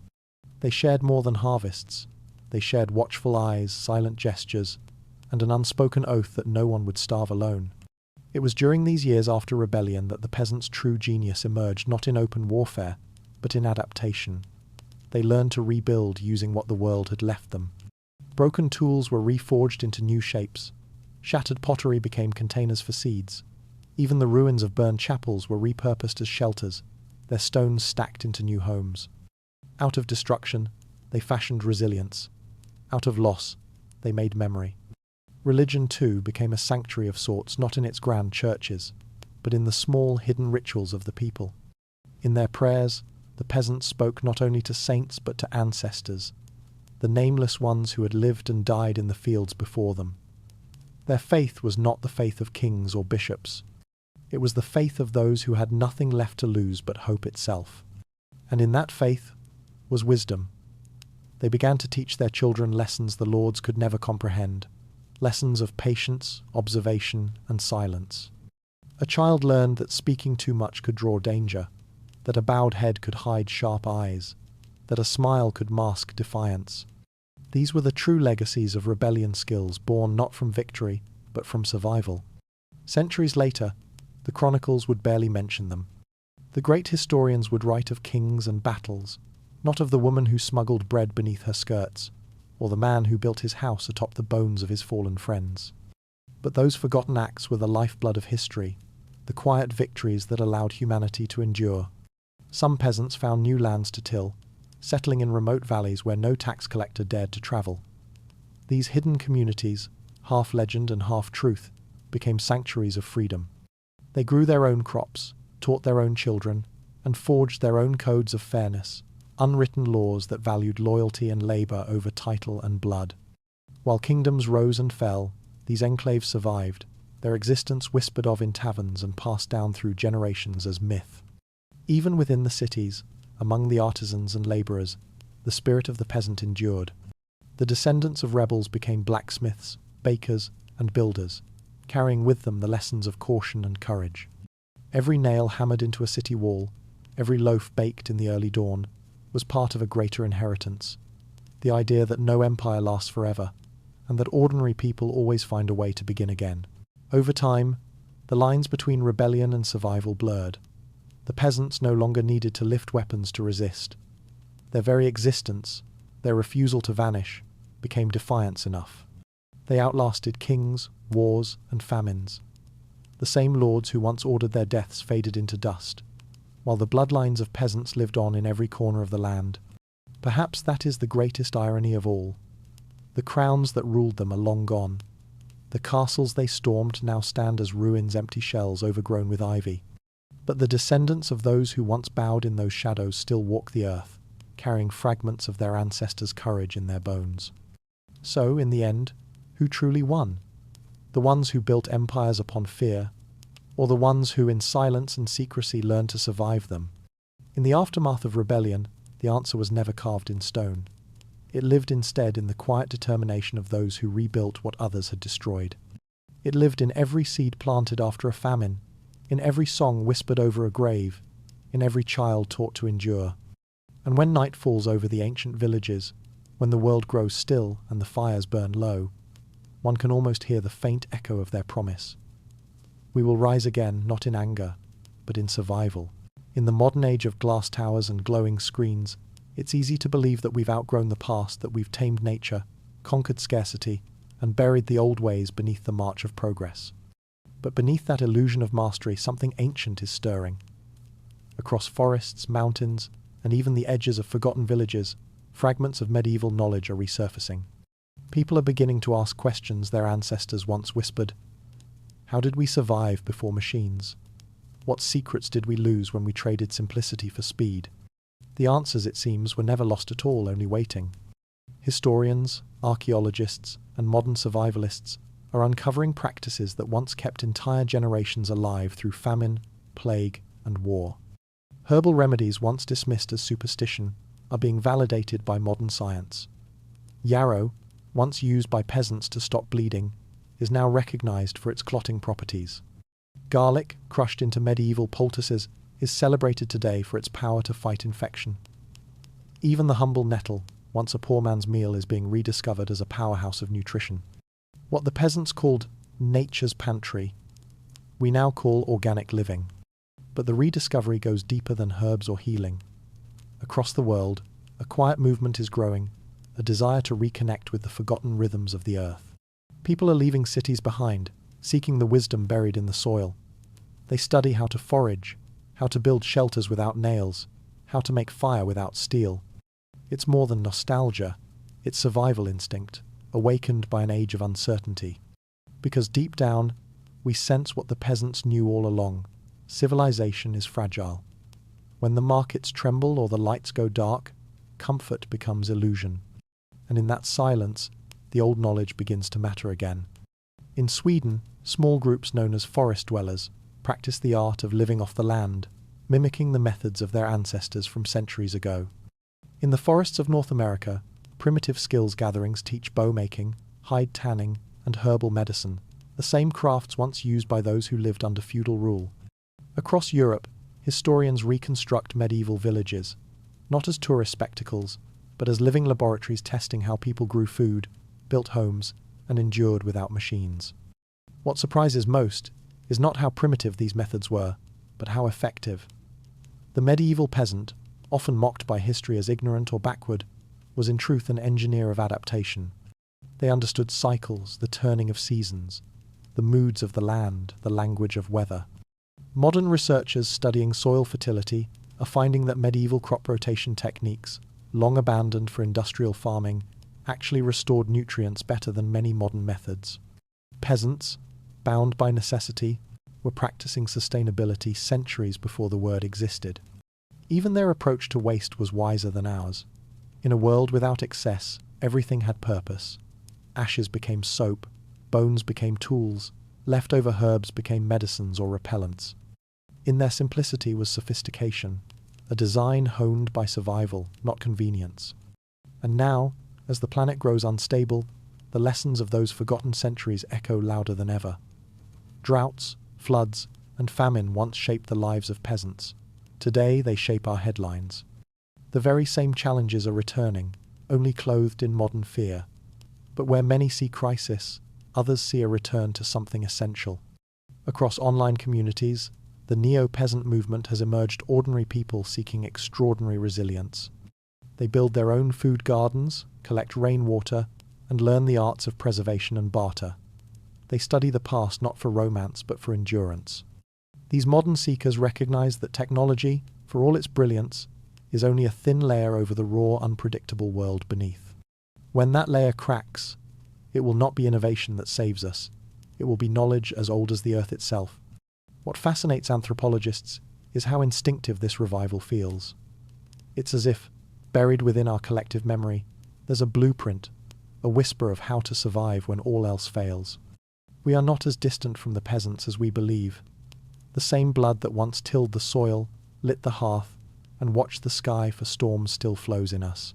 They shared more than harvests. They shared watchful eyes, silent gestures, and an unspoken oath that no one would starve alone. It was during these years after rebellion that the peasants' true genius emerged, not in open warfare, but in adaptation. They learned to rebuild using what the world had left them. Broken tools were reforged into new shapes. Shattered pottery became containers for seeds. Even the ruins of burned chapels were repurposed as shelters, their stones stacked into new homes. Out of destruction, they fashioned resilience. Out of loss, they made memory. Religion, too, became a sanctuary of sorts, not in its grand churches, but in the small, hidden rituals of the people. In their prayers, the peasants spoke not only to saints but to ancestors, the nameless ones who had lived and died in the fields before them. Their faith was not the faith of kings or bishops. It was the faith of those who had nothing left to lose but hope itself. And in that faith was wisdom. They began to teach their children lessons the lords could never comprehend, lessons of patience, observation, and silence. A child learned that speaking too much could draw danger, that a bowed head could hide sharp eyes, that a smile could mask defiance. These were the true legacies of rebellion skills born not from victory, but from survival. Centuries later, the chronicles would barely mention them. The great historians would write of kings and battles, not of the woman who smuggled bread beneath her skirts, or the man who built his house atop the bones of his fallen friends. But those forgotten acts were the lifeblood of history, the quiet victories that allowed humanity to endure. Some peasants found new lands to till, settling in remote valleys where no tax collector dared to travel. These hidden communities, half legend and half truth, became sanctuaries of freedom. They grew their own crops, taught their own children, and forged their own codes of fairness, unwritten laws that valued loyalty and labor over title and blood. While kingdoms rose and fell, these enclaves survived, their existence whispered of in taverns and passed down through generations as myth. Even within the cities, among the artisans and laborers, the spirit of the peasant endured. The descendants of rebels became blacksmiths, bakers, and builders, carrying with them the lessons of caution and courage. Every nail hammered into a city wall, every loaf baked in the early dawn, was part of a greater inheritance, the idea that no empire lasts forever, and that ordinary people always find a way to begin again. Over time, the lines between rebellion and survival blurred. The peasants no longer needed to lift weapons to resist. Their very existence, their refusal to vanish, became defiance enough. They outlasted kings, wars, and famines. The same lords who once ordered their deaths faded into dust, while the bloodlines of peasants lived on in every corner of the land. Perhaps that is the greatest irony of all. The crowns that ruled them are long gone. The castles they stormed now stand as ruins, empty shells overgrown with ivy. But the descendants of those who once bowed in those shadows still walk the earth, carrying fragments of their ancestors' courage in their bones. So, in the end, who truly won? The ones who built empires upon fear, or the ones who in silence and secrecy learned to survive them? In the aftermath of rebellion, the answer was never carved in stone. It lived instead in the quiet determination of those who rebuilt what others had destroyed. It lived in every seed planted after a famine, in every song whispered over a grave, in every child taught to endure. And when night falls over the ancient villages, when the world grows still and the fires burn low, one can almost hear the faint echo of their promise. We will rise again, not in anger, but in survival. In the modern age of glass towers and glowing screens, it's easy to believe that we've outgrown the past, that we've tamed nature, conquered scarcity, and buried the old ways beneath the march of progress. But beneath that illusion of mastery, something ancient is stirring. Across forests, mountains, and even the edges of forgotten villages, fragments of medieval knowledge are resurfacing. People are beginning to ask questions their ancestors once whispered. How did we survive before machines? What secrets did we lose when we traded simplicity for speed? The answers, it seems, were never lost at all, only waiting. Historians, archaeologists, and modern survivalists are uncovering practices that once kept entire generations alive through famine, plague, and war. Herbal remedies once dismissed as superstition are being validated by modern science. Yarrow, once used by peasants to stop bleeding, is now recognized for its clotting properties. Garlic, crushed into medieval poultices, is celebrated today for its power to fight infection. Even the humble nettle, once a poor man's meal, is being rediscovered as a powerhouse of nutrition. What the peasants called nature's pantry, we now call organic living. But the rediscovery goes deeper than herbs or healing. Across the world, a quiet movement is growing, a desire to reconnect with the forgotten rhythms of the earth. People are leaving cities behind, seeking the wisdom buried in the soil. They study how to forage, how to build shelters without nails, how to make fire without steel. It's more than nostalgia, it's survival instinct, awakened by an age of uncertainty. Because deep down, we sense what the peasants knew all along: civilization is fragile. When the markets tremble or the lights go dark, comfort becomes illusion. And in that silence, the old knowledge begins to matter again. In Sweden, small groups known as forest dwellers practice the art of living off the land, mimicking the methods of their ancestors from centuries ago. In the forests of North America, primitive skills gatherings teach bow making, hide tanning, and herbal medicine, the same crafts once used by those who lived under feudal rule. Across Europe, historians reconstruct medieval villages, not as tourist spectacles, but as living laboratories testing how people grew food, built homes, and endured without machines. What surprises most is not how primitive these methods were, but how effective. The medieval peasant, often mocked by history as ignorant or backward, was in truth an engineer of adaptation. They understood cycles, the turning of seasons, the moods of the land, the language of weather. Modern researchers studying soil fertility are finding that medieval crop rotation techniques, long abandoned for industrial farming, actually restored nutrients better than many modern methods. Peasants, bound by necessity, were practicing sustainability centuries before the word existed. Even their approach to waste was wiser than ours. In a world without excess, everything had purpose. Ashes became soap, bones became tools, leftover herbs became medicines or repellents. In their simplicity was sophistication, a design honed by survival, not convenience. And now, as the planet grows unstable, the lessons of those forgotten centuries echo louder than ever. Droughts, floods, and famine once shaped the lives of peasants. Today they shape our headlines. The very same challenges are returning, only clothed in modern fear. But where many see crisis, others see a return to something essential. Across online communities, the neo-peasant movement has emerged ordinary people seeking extraordinary resilience. They build their own food gardens, collect rainwater, and learn the arts of preservation and barter. They study the past not for romance but for endurance. These modern seekers recognize that technology, for all its brilliance, is only a thin layer over the raw, unpredictable world beneath. When that layer cracks, it will not be innovation that saves us. It will be knowledge as old as the earth itself. What fascinates anthropologists is how instinctive this revival feels. It's as if, buried within our collective memory, there's a blueprint, a whisper of how to survive when all else fails. We are not as distant from the peasants as we believe. The same blood that once tilled the soil, lit the hearth, and watched the sky for storms still flows in us.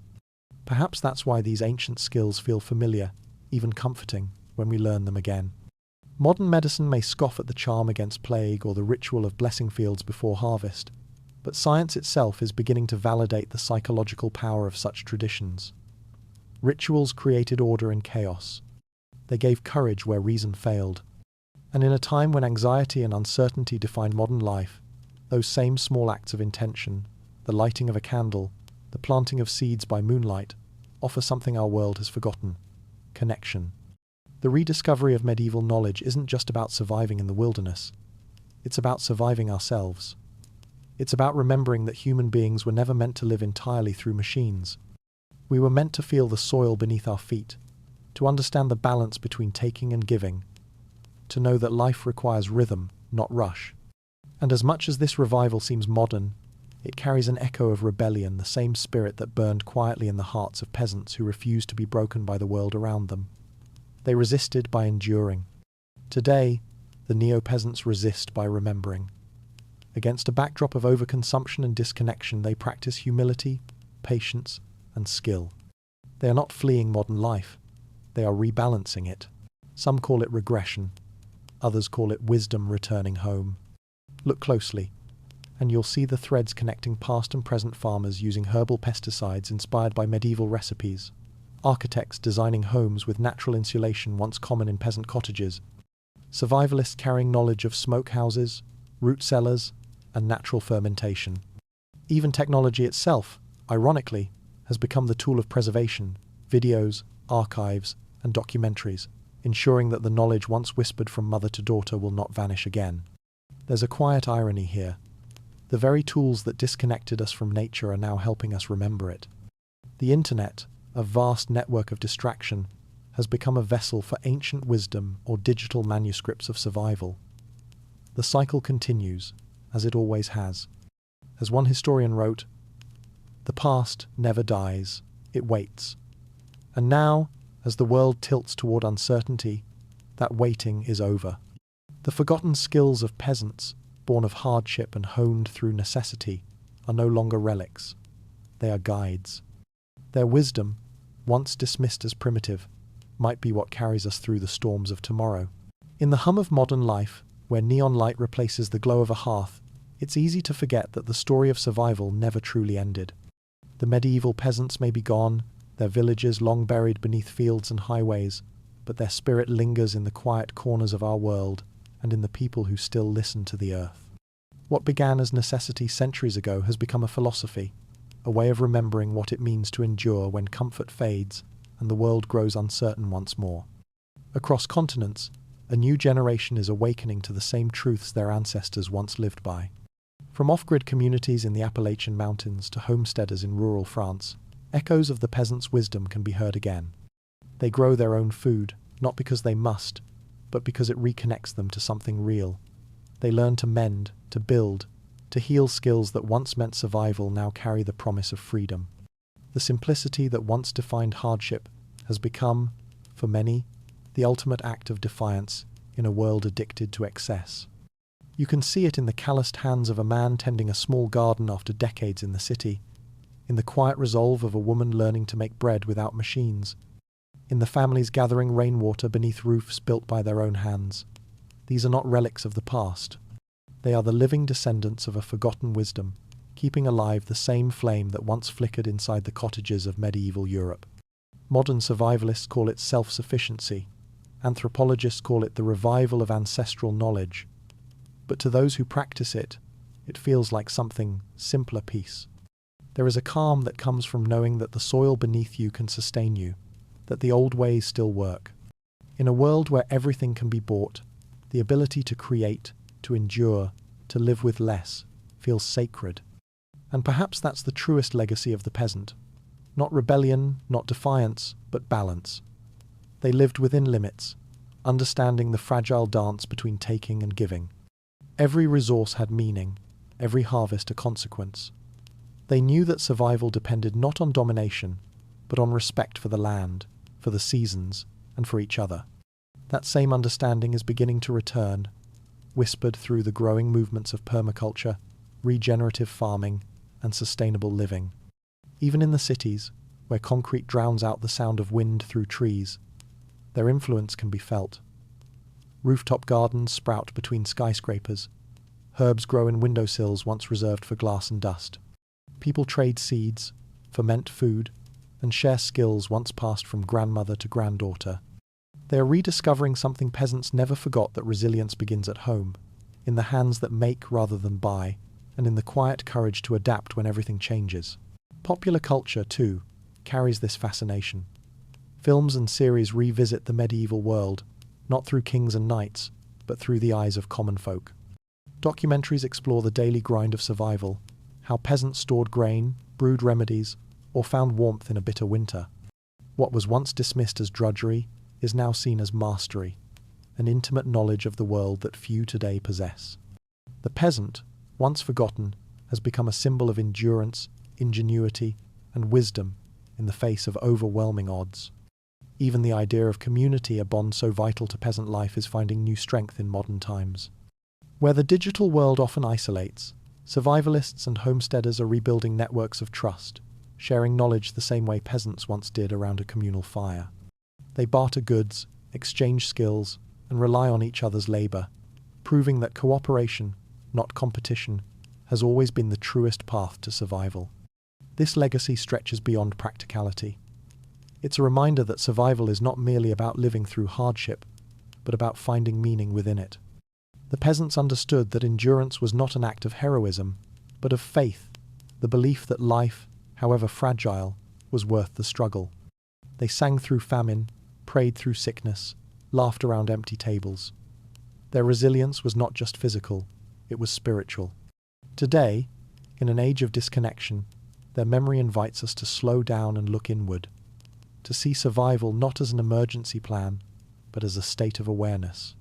Perhaps that's why these ancient skills feel familiar, even comforting, when we learn them again. Modern medicine may scoff at the charm against plague or the ritual of blessing fields before harvest, but science itself is beginning to validate the psychological power of such traditions. Rituals created order in chaos. They gave courage where reason failed. And in a time when anxiety and uncertainty define modern life, those same small acts of intention, the lighting of a candle, the planting of seeds by moonlight, offer something our world has forgotten: connection. The rediscovery of medieval knowledge isn't just about surviving in the wilderness. It's about surviving ourselves. It's about remembering that human beings were never meant to live entirely through machines. We were meant to feel the soil beneath our feet, to understand the balance between taking and giving, to know that life requires rhythm, not rush. And as much as this revival seems modern, it carries an echo of rebellion, the same spirit that burned quietly in the hearts of peasants who refused to be broken by the world around them. They resisted by enduring. Today, the neo-peasants resist by remembering. Against a backdrop of overconsumption and disconnection, they practice humility, patience, and skill. They are not fleeing modern life. They are rebalancing it. Some call it regression, others call it wisdom returning home. Look closely, and you'll see the threads connecting past and present farmers using herbal pesticides inspired by medieval recipes, architects designing homes with natural insulation once common in peasant cottages, survivalists carrying knowledge of smoke houses, root cellars, and natural fermentation. Even technology itself, ironically, has become the tool of preservation: videos, archives, and documentaries, ensuring that the knowledge once whispered from mother to daughter will not vanish again. There's a quiet irony here. The very tools that disconnected us from nature are now helping us remember it. The internet, a vast network of distraction, has become a vessel for ancient wisdom or digital manuscripts of survival. The cycle continues, as it always has. As one historian wrote, "The past never dies, it waits." And now, as the world tilts toward uncertainty, that waiting is over. The forgotten skills of peasants, born of hardship and honed through necessity, are no longer relics. They are guides. Their wisdom, once dismissed as primitive, might be what carries us through the storms of tomorrow. In the hum of modern life, where neon light replaces the glow of a hearth, it's easy to forget that the story of survival never truly ended. The medieval peasants may be gone, their villages long buried beneath fields and highways, but their spirit lingers in the quiet corners of our world and in the people who still listen to the earth. What began as necessity centuries ago has become a philosophy, a way of remembering what it means to endure when comfort fades and the world grows uncertain once more. Across continents, a new generation is awakening to the same truths their ancestors once lived by. From off-grid communities in the Appalachian Mountains to homesteaders in rural France, echoes of the peasants' wisdom can be heard again. They grow their own food, not because they must, but because it reconnects them to something real. They learn to mend, to build, to heal. Skills that once meant survival now carry the promise of freedom. The simplicity that once defined hardship has become, for many, the ultimate act of defiance in a world addicted to excess. You can see it in the calloused hands of a man tending a small garden after decades in the city, in the quiet resolve of a woman learning to make bread without machines, in the families gathering rainwater beneath roofs built by their own hands. These are not relics of the past. They are the living descendants of a forgotten wisdom, keeping alive the same flame that once flickered inside the cottages of medieval Europe. Modern survivalists call it self-sufficiency. Anthropologists call it the revival of ancestral knowledge. But to those who practice it, it feels like something simpler peace. There is a calm that comes from knowing that the soil beneath you can sustain you, that the old ways still work. In a world where everything can be bought, the ability to create, to endure, to live with less, feels sacred. And perhaps that's the truest legacy of the peasant. Not rebellion, not defiance, but balance. They lived within limits, understanding the fragile dance between taking and giving. Every resource had meaning, every harvest a consequence. They knew that survival depended not on domination, but on respect for the land, for the seasons, and for each other. That same understanding is beginning to return, whispered through the growing movements of permaculture, regenerative farming, and sustainable living. Even in the cities, where concrete drowns out the sound of wind through trees, their influence can be felt. Rooftop gardens sprout between skyscrapers. Herbs grow in windowsills once reserved for glass and dust. People trade seeds, ferment food, and share skills once passed from grandmother to granddaughter. They are rediscovering something peasants never forgot: that resilience begins at home, in the hands that make rather than buy, and in the quiet courage to adapt when everything changes. Popular culture, too, carries this fascination. Films and series revisit the medieval world, not through kings and knights, but through the eyes of common folk. Documentaries explore the daily grind of survival, how peasants stored grain, brewed remedies, or found warmth in a bitter winter. What was once dismissed as drudgery is now seen as mastery, an intimate knowledge of the world that few today possess. The peasant, once forgotten, has become a symbol of endurance, ingenuity, and wisdom in the face of overwhelming odds. Even the idea of community, a bond so vital to peasant life, is finding new strength in modern times. Where the digital world often isolates, survivalists and homesteaders are rebuilding networks of trust, sharing knowledge the same way peasants once did around a communal fire. They barter goods, exchange skills, and rely on each other's labor, proving that cooperation, not competition, has always been the truest path to survival. This legacy stretches beyond practicality. It's a reminder that survival is not merely about living through hardship, but about finding meaning within it. The peasants understood that endurance was not an act of heroism, but of faith, the belief that life, however fragile, was worth the struggle. They sang through famine, prayed through sickness, laughed around empty tables. Their resilience was not just physical, it was spiritual. Today, in an age of disconnection, their memory invites us to slow down and look inward, to see survival not as an emergency plan, but as a state of awareness.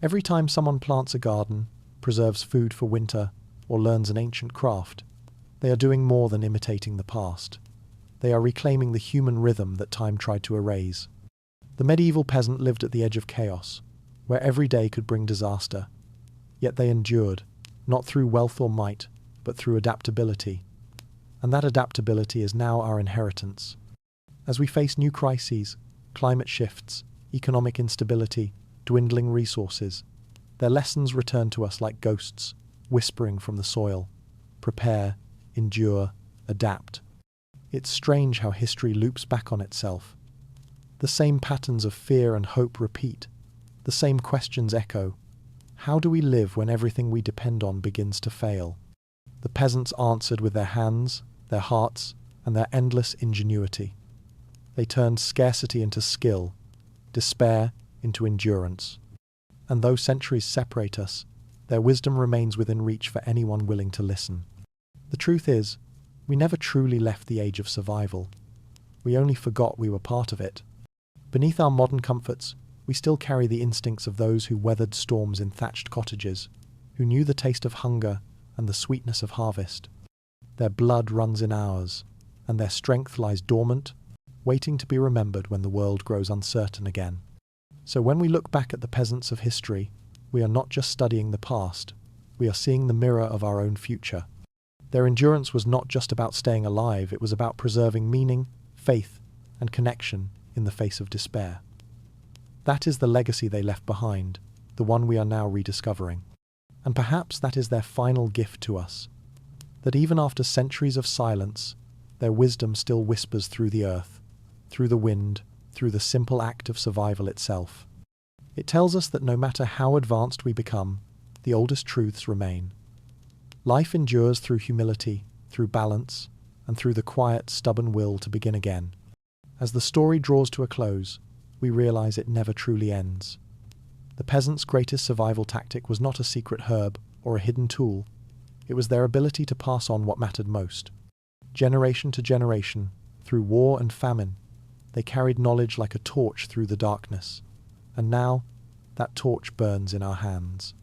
Every time someone plants a garden, preserves food for winter, or learns an ancient craft, they are doing more than imitating the past. They are reclaiming the human rhythm that time tried to erase. The medieval peasant lived at the edge of chaos, where every day could bring disaster. Yet they endured, not through wealth or might, but through adaptability. And that adaptability is now our inheritance. As we face new crises, climate shifts, economic instability, dwindling resources, their lessons return to us like ghosts, whispering from the soil. Prepare, endure, adapt. It's strange how history loops back on itself. The same patterns of fear and hope repeat. The same questions echo. How do we live when everything we depend on begins to fail? The peasants answered with their hands, their hearts, and their endless ingenuity. They turned scarcity into skill, despair into endurance. And though centuries separate us, their wisdom remains within reach for anyone willing to listen. The truth is, we never truly left the age of survival. We only forgot we were part of it. Beneath our modern comforts, we still carry the instincts of those who weathered storms in thatched cottages, who knew the taste of hunger and the sweetness of harvest. Their blood runs in ours, and their strength lies dormant, waiting to be remembered when the world grows uncertain again. So when we look back at the peasants of history, we are not just studying the past, we are seeing the mirror of our own future. Their endurance was not just about staying alive, it was about preserving meaning, faith, and connection in the face of despair. That is the legacy they left behind, the one we are now rediscovering. And perhaps that is their final gift to us, that even after centuries of silence, their wisdom still whispers through the earth, through the wind, through the simple act of survival itself. It tells us that no matter how advanced we become, the oldest truths remain. Life endures through humility, through balance, and through the quiet, stubborn will to begin again. As the story draws to a close, we realize it never truly ends. The peasants' greatest survival tactic was not a secret herb or a hidden tool. It was their ability to pass on what mattered most. Generation to generation, through war and famine, they carried knowledge like a torch through the darkness. And now, that torch burns in our hands.